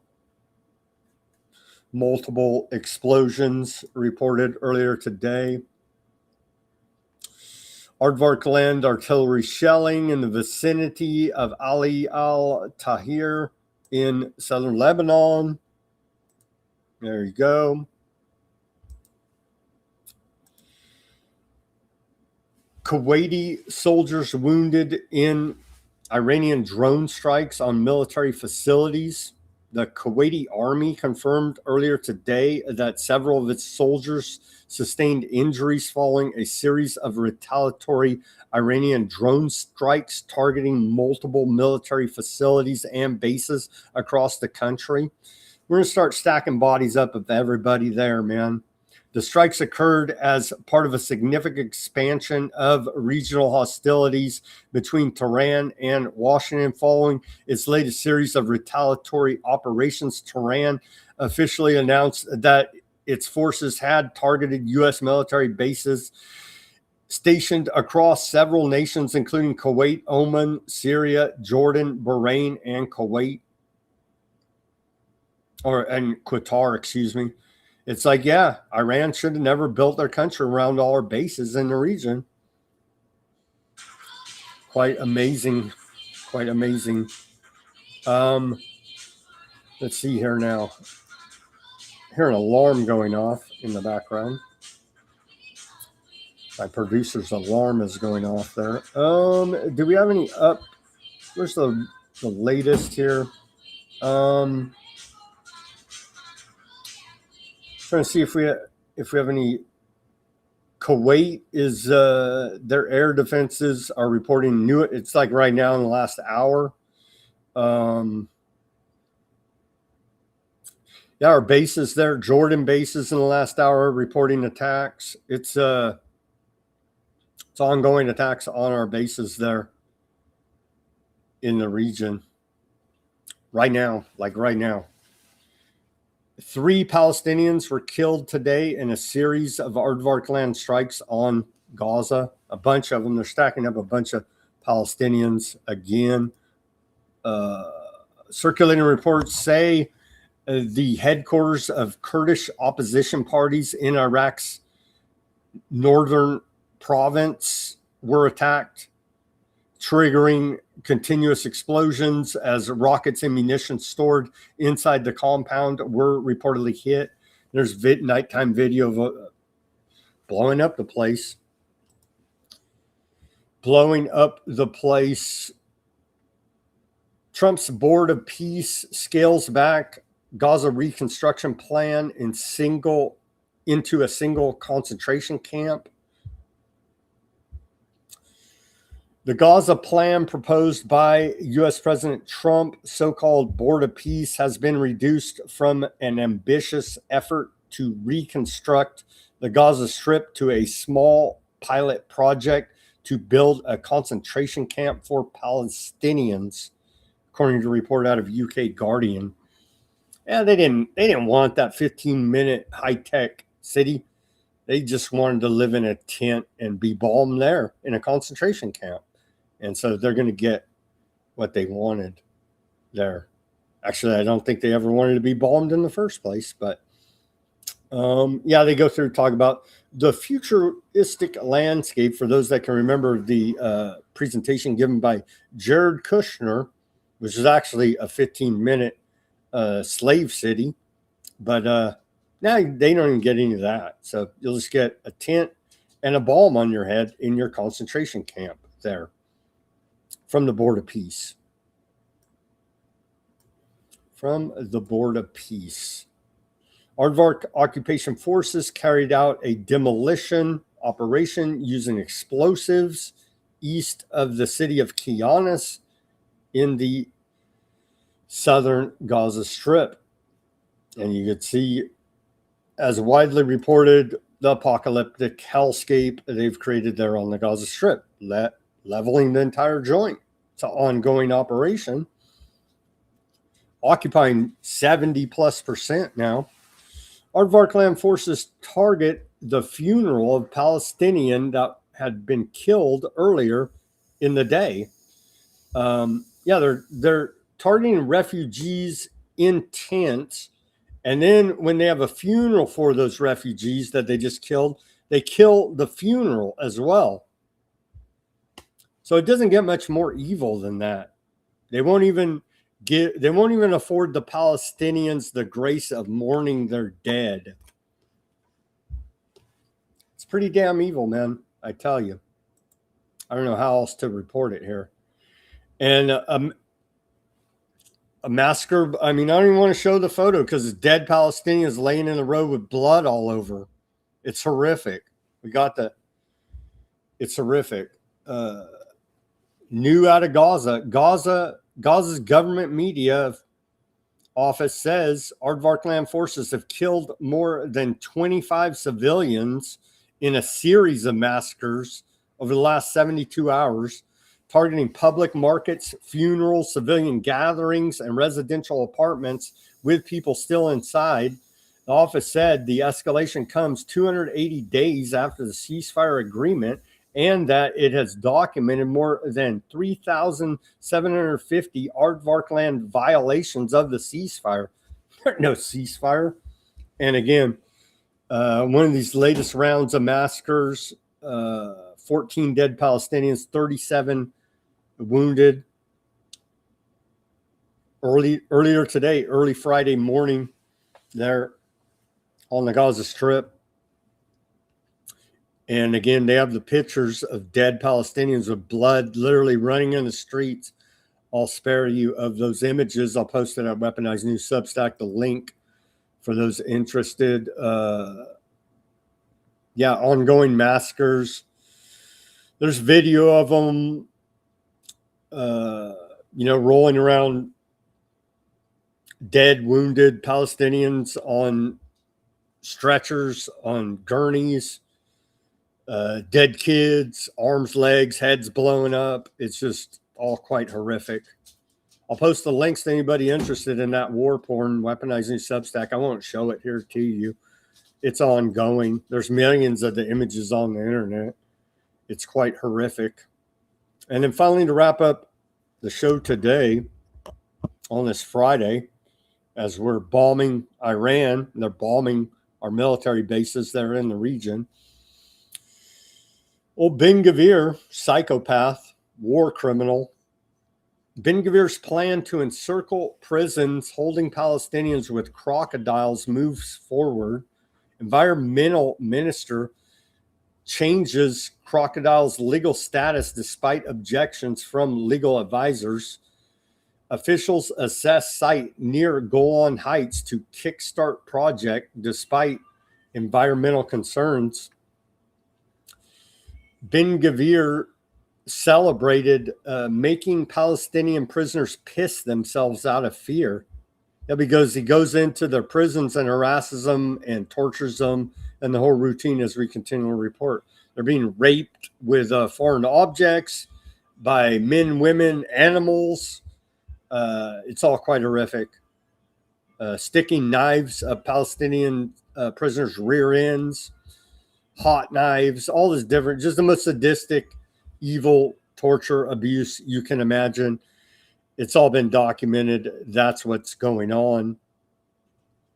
multiple explosions reported earlier today. Aardvark land artillery shelling in the vicinity of Ali al-Tahir in southern Lebanon. There you go. Kuwaiti soldiers wounded in Iranian drone strikes on military facilities. The Kuwaiti army confirmed earlier today that several of its soldiers sustained injuries following a series of retaliatory Iranian drone strikes targeting multiple military facilities and bases across the country. We're going to start stacking bodies up of everybody there, man. The strikes occurred as part of a significant expansion of regional hostilities between Tehran and Washington following its latest series of retaliatory operations. Tehran officially announced that its forces had targeted U.S. military bases stationed across several nations, including Kuwait, Oman, Syria, Jordan, Bahrain, and Kuwait. And Qatar, excuse me. It's like, yeah, Iran should have never built their country around all our bases in the region. Quite amazing. Quite amazing. Let's see here now. Hear an alarm going off in the background. My producer's alarm is going off there. Do we have any up? Where's the latest here? Trying to see if we have any. Kuwait is their air defenses are reporting new. It's like right now in the last hour. Yeah, our bases there, Jordan bases in the last hour reporting attacks. It's ongoing attacks on our bases there in the region right now, like right now. 3 Palestinians were killed today in a series of Aardvark land strikes on Gaza. A bunch of them. They're stacking up a bunch of Palestinians again. Circulating reports say the headquarters of Kurdish opposition parties in Iraq's northern province were attacked, triggering continuous explosions as rockets and munitions stored inside the compound were reportedly hit. There's nighttime video of blowing up the place. Blowing up the place. Trump's Board of Peace scales back Gaza reconstruction plan into a single concentration camp. The Gaza plan proposed by U.S. President Trump, so-called Board of Peace, has been reduced from an ambitious effort to reconstruct the Gaza Strip to a small pilot project to build a concentration camp for Palestinians, according to a report out of UK Guardian. Yeah, they didn't want that 15-minute high-tech city. They just wanted to live in a tent and be bombed there in a concentration camp. And so they're going to get what they wanted there. Actually, I don't think they ever wanted to be bombed in the first place. But yeah, they go through talk about the futuristic landscape. For those that can remember the presentation given by Jared Kushner, which is actually a 15-minute slave city. But now they don't even get any of that. So you'll just get a tent and a bomb on your head in your concentration camp there. From the Board of Peace. From the Board of Peace. Aardvark occupation forces carried out a demolition operation using explosives east of the city of Kianis in the southern Gaza Strip. And you could see, as widely reported, the apocalyptic hellscape they've created there on the Gaza Strip. Leveling the entire joint. It's an ongoing operation. Occupying 70+% now Aardvark land forces target the funeral of Palestinian that had been killed earlier in the day. They're targeting refugees in tents, and then when they have a funeral for those refugees that they just killed, they kill the funeral as well. So it doesn't get much more evil than that. They won't even afford the Palestinians the grace of mourning their dead. It's pretty damn evil, man. I tell you. I don't know how else to report it here. And a massacre. I mean, I don't even want to show the photo because it's dead Palestinians laying in the road with blood all over. It's horrific. It's horrific. New out of Gaza. Gaza's government media office says Aardvark land forces have killed more than 25 civilians in a series of massacres over the last 72 hours, targeting public markets, funerals, civilian gatherings, and residential apartments with people still inside. The office said the escalation comes 280 days after the ceasefire agreement, and that it has documented more than 3,750 Aardvark land violations of the ceasefire. There's no ceasefire. And again, one of these latest rounds of massacres, 14 dead Palestinians, 37 wounded. Earlier today, early Friday morning, there on the Gaza Strip. And again, they have the pictures of dead Palestinians with blood literally running in the streets. I'll spare you of those images. I'll post it at Weaponized News Substack, the link for those interested. Ongoing massacres. There's video of them, rolling around dead, wounded Palestinians on stretchers, on gurneys. Dead kids, arms, legs, heads blowing up. It's just all quite horrific. I'll post the links to anybody interested in that war porn, Weaponized News Substack. I won't show it here to you. It's ongoing. There's millions of the images on the internet. It's quite horrific. And then finally, to wrap up the show today, on this Friday, as we're bombing Iran, and they're bombing our military bases that are in the region. Old Ben Gvir, psychopath, war criminal. Ben Gvir's plan to encircle prisons holding Palestinians with crocodiles moves forward. Environmental minister changes crocodiles' legal status despite objections from legal advisors. Officials assess site near Golan Heights to kickstart project despite environmental concerns. Ben Gvir celebrated making Palestinian prisoners piss themselves out of fear. Because he goes into their prisons and harasses them and tortures them, and the whole routine, as we continually report. They're being raped with foreign objects by men, women, animals. It's all quite horrific. Sticking knives up Palestinian prisoners' rear ends. Hot knives, all this different, just the most sadistic, evil torture, abuse you can imagine. It's all been documented. That's what's going on.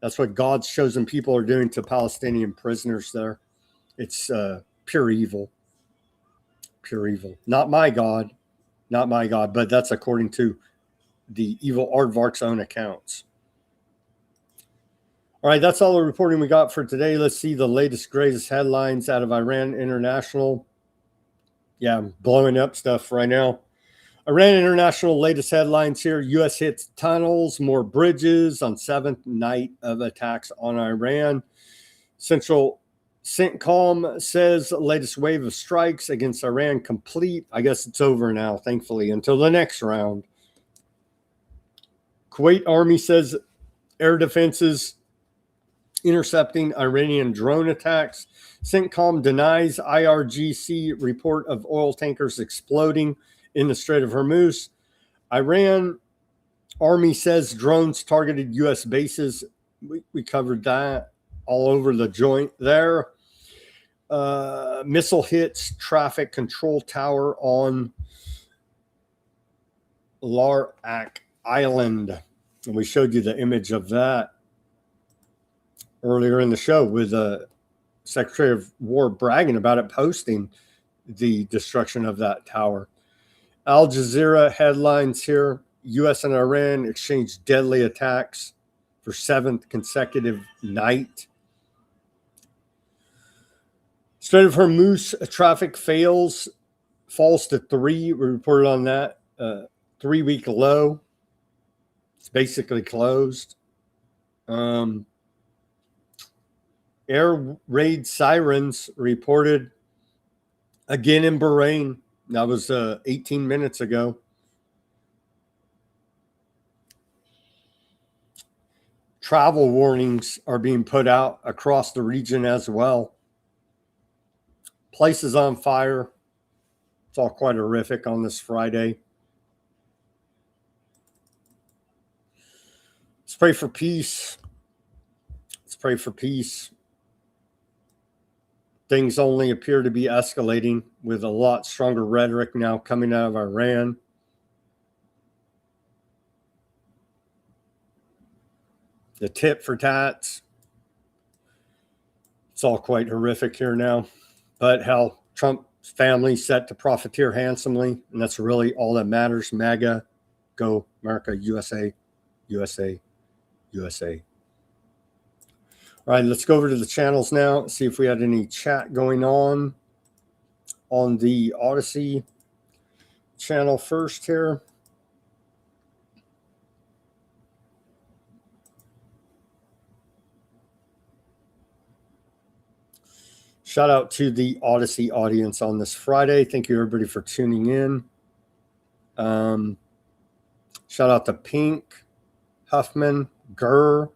That's what God's chosen people are doing to Palestinian prisoners there. It's pure evil. Pure evil. Not my God, but that's according to the evil Aardvark's own accounts. All right, that's all the reporting we got for today. Let's see the latest, greatest headlines out of Iran International. Yeah, I'm blowing up stuff right now. Iran International latest headlines here. U.S. hits tunnels, more bridges on 7th night of attacks on Iran. Central CENTCOM says latest wave of strikes against Iran complete. I guess it's over now, thankfully, until the next round. Kuwait Army says air defenses intercepting Iranian drone attacks. CENTCOM denies IRGC report of oil tankers exploding in the Strait of Hormuz. Iran Army says drones targeted U.S. bases. We covered that. all over the joint there. Missile hits traffic control tower on Larak Island. And we showed you the image of that earlier in the show with the Secretary of War bragging about it, posting the destruction of that tower. Al Jazeera headlines here. U.S. and Iran exchanged deadly attacks for 7th consecutive night. Strait of Hormuz traffic falls to 3. We reported on that. 3-week low. It's basically closed. Air raid sirens reported again in Bahrain. That was 18 minutes ago. Travel warnings are being put out across the region as well. Places on fire. It's all quite horrific on this Friday. Let's pray for peace. Let's pray for peace. Things only appear to be escalating with a lot stronger rhetoric now coming out of Iran. The tit for tats. It's all quite horrific here now. But hell, Trump's family set to profiteer handsomely, and that's really all that matters. MAGA, go America, USA, USA, USA. All right, let's go over to the channels now, see if we had any chat going on the Odysee channel first here. Shout out to the Odysee audience on this Friday. Thank you, everybody, for tuning in. Shout out to Pink, Huffman, Gurr,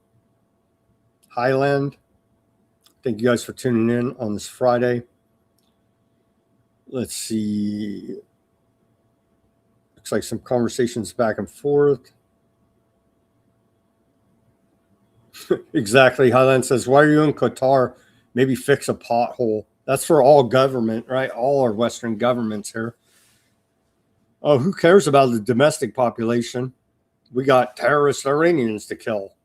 Highland. Thank you guys for tuning in on this Friday. Let's see. Looks like some conversations back and forth. Exactly. Highland says, why are you in Qatar? Maybe fix a pothole. That's for all government, right? All our Western governments here. Oh, who cares about the domestic population? We got terrorist Iranians to kill.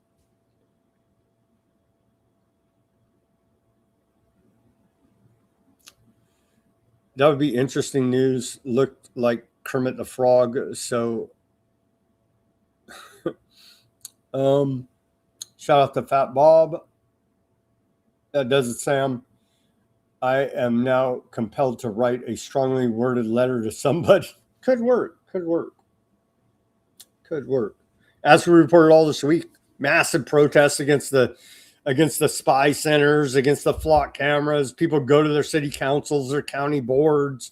That would be interesting news. Looked like Kermit the Frog. So, shout out to Fat Bob. That does it, Sam. I am now compelled to write a strongly worded letter to somebody. Could work. Could work. Could work. As we reported all this week, massive protests against the spy centers, against the flock cameras. People go to their city councils, their county boards.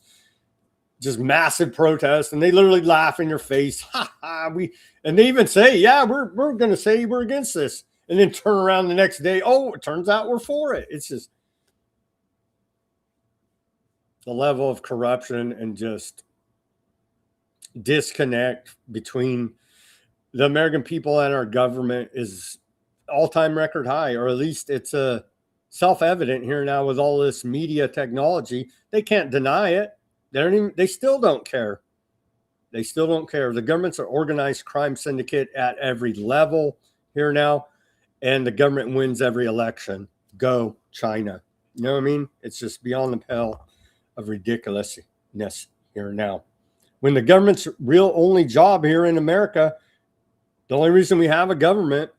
Just massive protests, and they literally laugh in your face. Ha ha! And they even say, "Yeah, we're going to say we're against this." And then turn around the next day. Oh, it turns out we're for it. It's just the level of corruption and just disconnect between the American people and our government is all-time record high, or at least it's self-evident here now with all this media technology. They can't deny it. They still don't care. They still don't care. The government's an organized crime syndicate at every level here now. And the government wins every election. Go China. You know what I mean? It's just beyond the pale of ridiculousness here now. When the government's real only job here in America, the only reason we have a government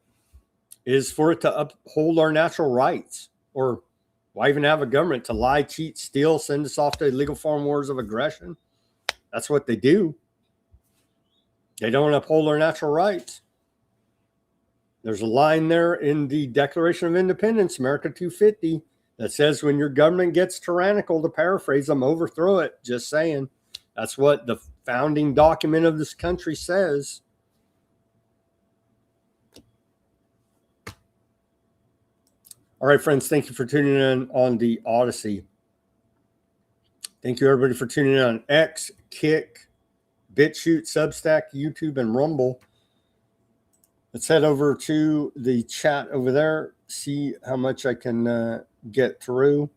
is for it to uphold our natural rights. Or why even have a government? To lie, cheat, steal, send us off to illegal foreign wars of aggression? That's what they do. They don't uphold our natural rights. There's a line there in the Declaration of Independence, America 250, that says when your government gets tyrannical, to paraphrase them, overthrow it. Just saying. That's what the founding document of this country says. All right, friends, thank you for tuning in on the Odysee. Thank you, everybody, for tuning in on X, Kick, Bitchute, Substack, YouTube, and Rumble. Let's head over to the chat over there. see how much I can get through.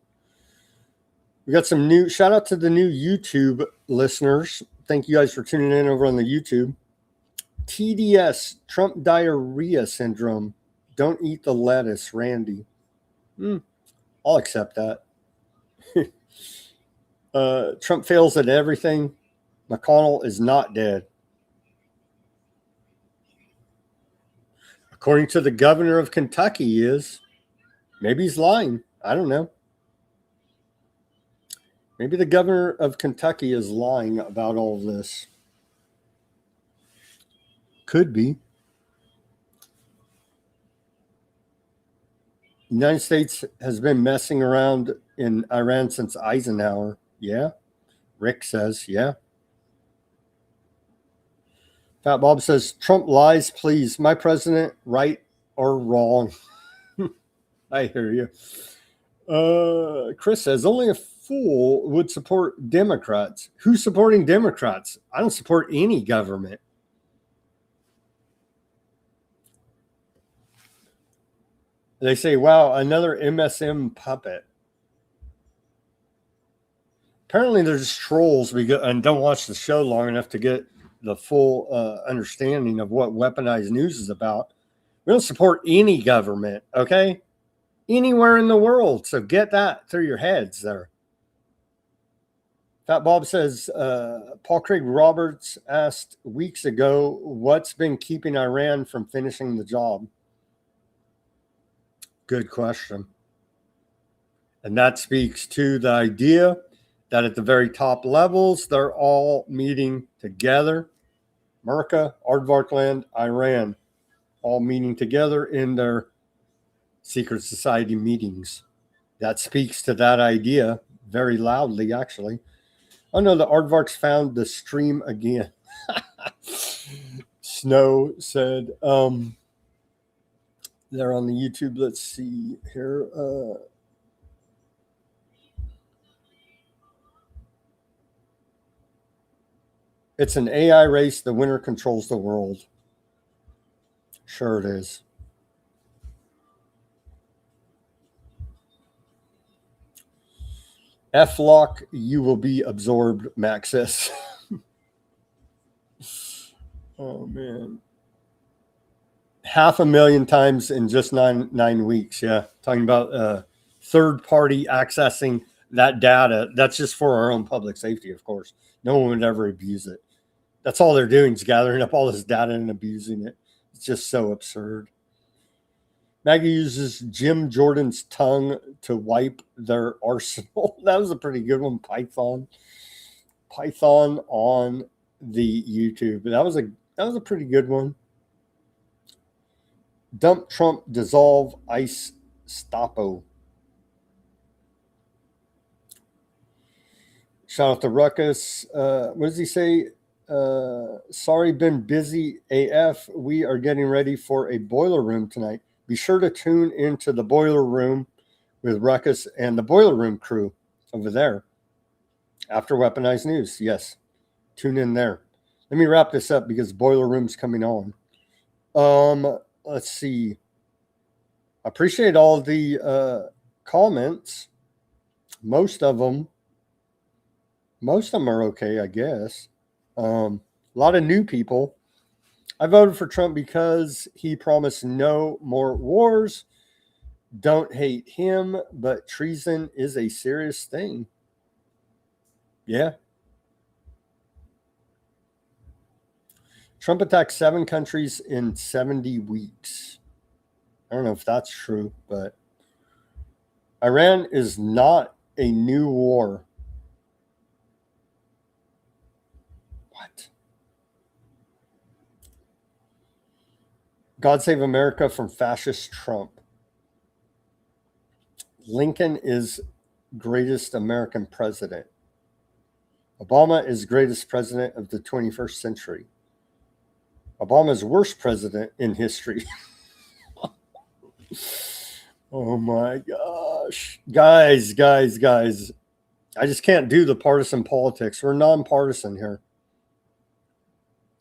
We got some new, shout out to the new YouTube listeners. Thank you guys for tuning in over on the YouTube. TDS, Trump diarrhea syndrome. Don't eat the lettuce, Randy. I'll accept that. Trump fails at everything. McConnell is not dead. According to the governor of Kentucky, he is. Maybe he's lying. I don't know. Maybe the governor of Kentucky is lying about all of this. Could be. The United States has been messing around in Iran since Eisenhower. Yeah. Rick says, yeah. Fat Bob says, Trump lies, please. My president, right or wrong? I hear you. Chris says, only a fool would support Democrats. Who's supporting Democrats? I don't support any government. They say, wow, another MSM puppet. Apparently they're just trolls and don't watch the show long enough to get the full understanding of what weaponized news is about. We don't support any government, okay? Anywhere in the world. So get that through your heads there. Fat Bob says, Paul Craig Roberts asked weeks ago, what's been keeping Iran from finishing the job? Good question. And that speaks to the idea that at the very top levels, they're all meeting together. America, Aardvarkland, Iran, all meeting together in their secret society meetings. That speaks to that idea very loudly, actually. Oh no, the Aardvarks found the stream again. Snow said, they're on the YouTube. Let's see here. It's an AI race. The winner controls the world. Sure it is. F-lock, you will be absorbed, Max says. Oh, man. 500,000 times in just nine weeks. Yeah. Talking about third party accessing that data. That's just for our own public safety, of course. No one would ever abuse it. That's all they're doing is gathering up all this data and abusing it. It's just so absurd. Maggie uses Jim Jordan's tongue to wipe their arsenal. That was a pretty good one. Python on the YouTube. That was a pretty good one. Dump Trump, dissolve ICE Stapo. Shout out to Ruckus. What does he say? Sorry, been busy AF. We are getting ready for a boiler room tonight. Be sure to tune into the boiler room with Ruckus and the boiler room crew over there after Weaponized News. Yes, tune in there. Let me wrap this up because boiler room's coming on. Let's see. I appreciate all the comments. Most of them are okay, I guess. A lot of new people. I voted for Trump because he promised no more wars. Don't hate him, but treason is a serious thing. Yeah. Trump attacked 7 countries in 70 weeks. I don't know if that's true, but Iran is not a new war. What? God save America from fascist Trump. Lincoln is greatest American president. Obama is greatest president of the 21st century. Obama's worst president in history. Oh my gosh. Guys. I just can't do the partisan politics. We're nonpartisan here.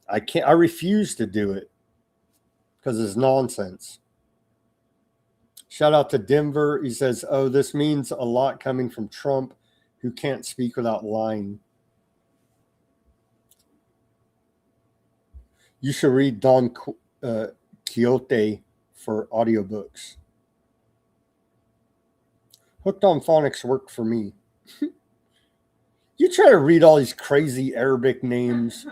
I refuse to do it because it's nonsense. Shout out to Denver. He says, oh, this means a lot coming from Trump, who can't speak without lying. You should read Don Quixote for audiobooks. Hooked on Phonics worked for me. You try to read all these crazy Arabic names.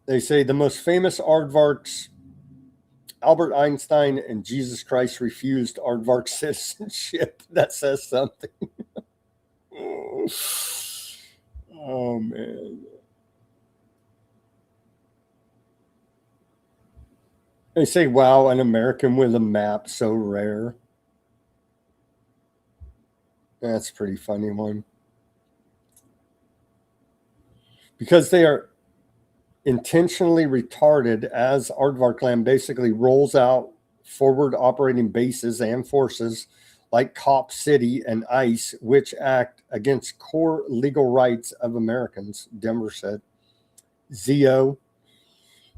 They say the most famous aardvarks, Albert Einstein and Jesus Christ, refused aardvark citizenship. That says something. Oh, man. They say, wow, an American with a map, so rare. That's a pretty funny one. Because they are intentionally retarded, as Aardvark Land basically rolls out forward operating bases and forces like Cop City and ICE, which act against core legal rights of Americans, Denver said. Zio,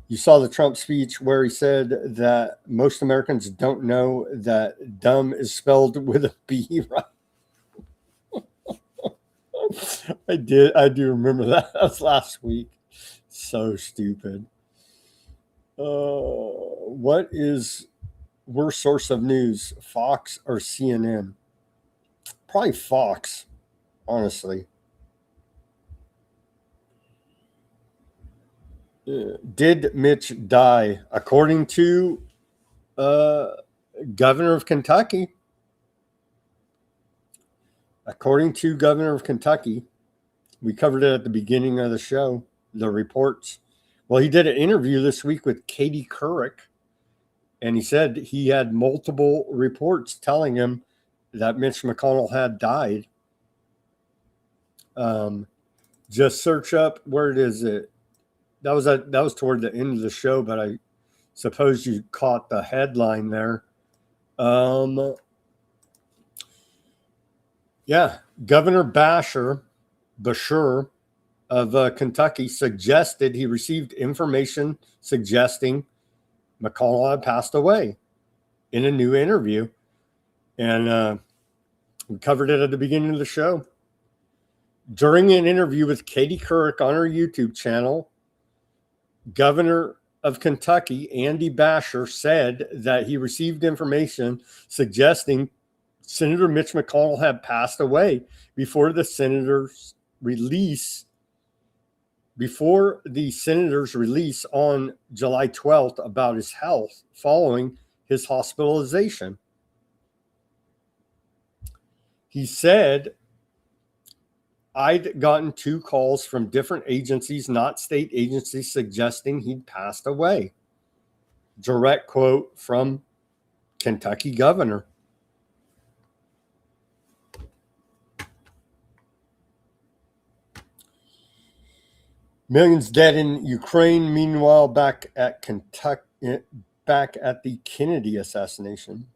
you saw the Trump speech where he said that most Americans don't know that dumb is spelled with a B, right? I do remember that. That was last week. So stupid. What is worst source of news, Fox or CNN? Probably Fox, honestly. Did Mitch die? According to Governor of Kentucky. According to Governor of Kentucky, we covered it at the beginning of the show, the reports. Well, he did an interview this week with Katie Couric, and he said he had multiple reports telling him that Mitch McConnell had died. Just search up, where it is it. That was toward the end of the show, but I suppose you caught the headline there. Yeah, Governor Bashir of Kentucky suggested he received information suggesting McConnell had passed away in a new interview. And we covered it at the beginning of the show. During an interview with Katie Couric on her YouTube channel, Governor of Kentucky, Andy Bashir, said that he received information suggesting Senator Mitch McConnell had passed away before the senator's release on July 12th about his health following his hospitalization. He said, I'd gotten 2 calls from different agencies, not state agencies, suggesting he'd passed away. Direct quote from Kentucky governor. Millions dead in Ukraine. Meanwhile, back at the Kennedy assassination.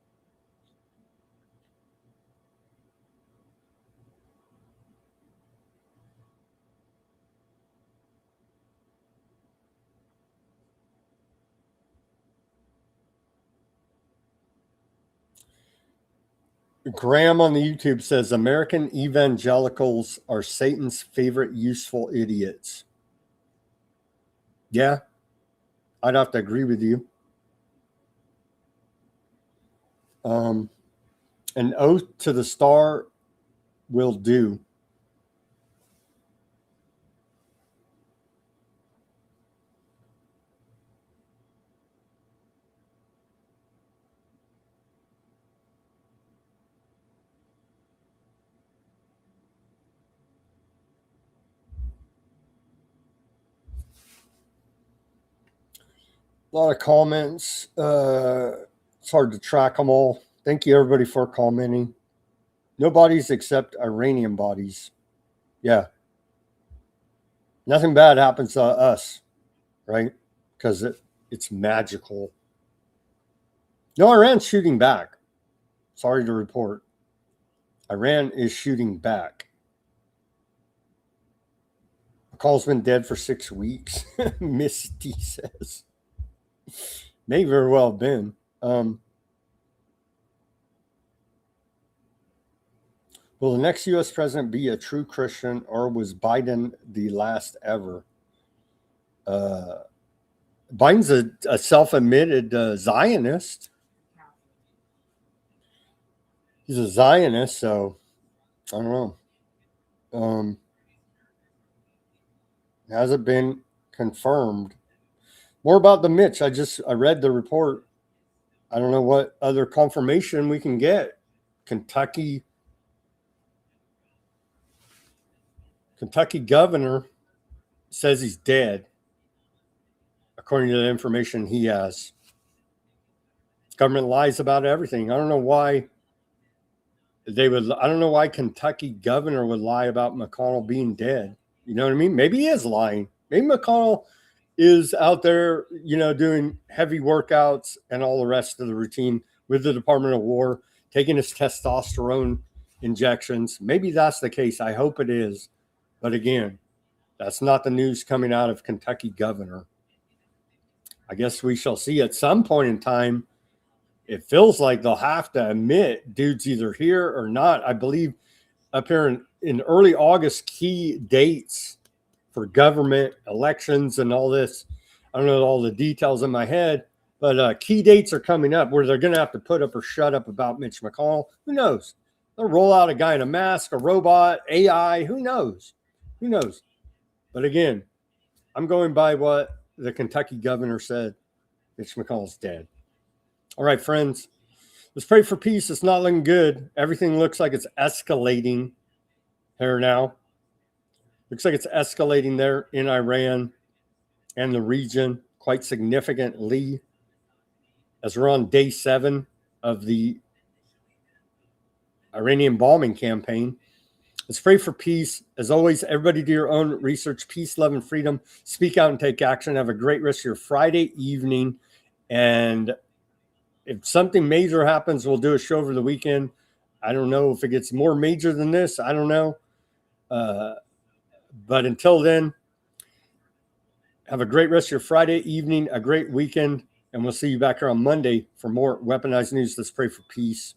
Graham on the YouTube says American evangelicals are Satan's favorite useful idiots. Yeah, I'd have to agree with you. An oath to the star will do. A lot of comments. It's hard to track them all. Thank you, everybody, for commenting. No bodies except Iranian bodies. Yeah. Nothing bad happens to us, right? Because it's magical. No, Iran's shooting back. Sorry to report. Iran is shooting back. McConnell's been dead for 6 weeks. Miss D says. May very well have been. Will the next U.S. president be a true Christian, or was Biden the last ever? Biden's a self-admitted Zionist. He's a Zionist, so I don't know. Hasn't been confirmed. More about the Mitch. I read the report. I don't know what other confirmation we can get. Kentucky governor says he's dead, according to the information he has. Government lies about everything. I don't know why Kentucky governor would lie about McConnell being dead. You know what I mean? Maybe he is lying. Maybe McConnell is out there, doing heavy workouts and all the rest of the routine with the Department of War, taking his testosterone injections. Maybe that's the case. I hope it is. But again, that's not the news coming out of Kentucky governor. I guess we shall see at some point in time. It feels like they'll have to admit dude's either here or not. I believe up here in early August, key dates for government elections and all this. I don't know all the details in my head, but key dates are coming up where they're going to have to put up or shut up about Mitch McConnell. Who knows? They'll roll out a guy in a mask, a robot, AI. Who knows? Who knows? But again, I'm going by what the Kentucky governor said. Mitch McConnell's dead. All right, friends, let's pray for peace. It's not looking good. Everything looks like it's escalating here now. Looks like it's escalating there in Iran and the region quite significantly as we're on day 7 of the Iranian bombing campaign. Let's pray for peace. As always, everybody do your own research. Peace, love, and freedom. Speak out and take action. Have a great rest of your Friday evening. And if something major happens, we'll do a show over the weekend. I don't know if it gets more major than this. I don't know. But until then, have a great rest of your Friday evening, a great weekend, and we'll see you back here on Monday for more Weaponized News. Let's pray for peace.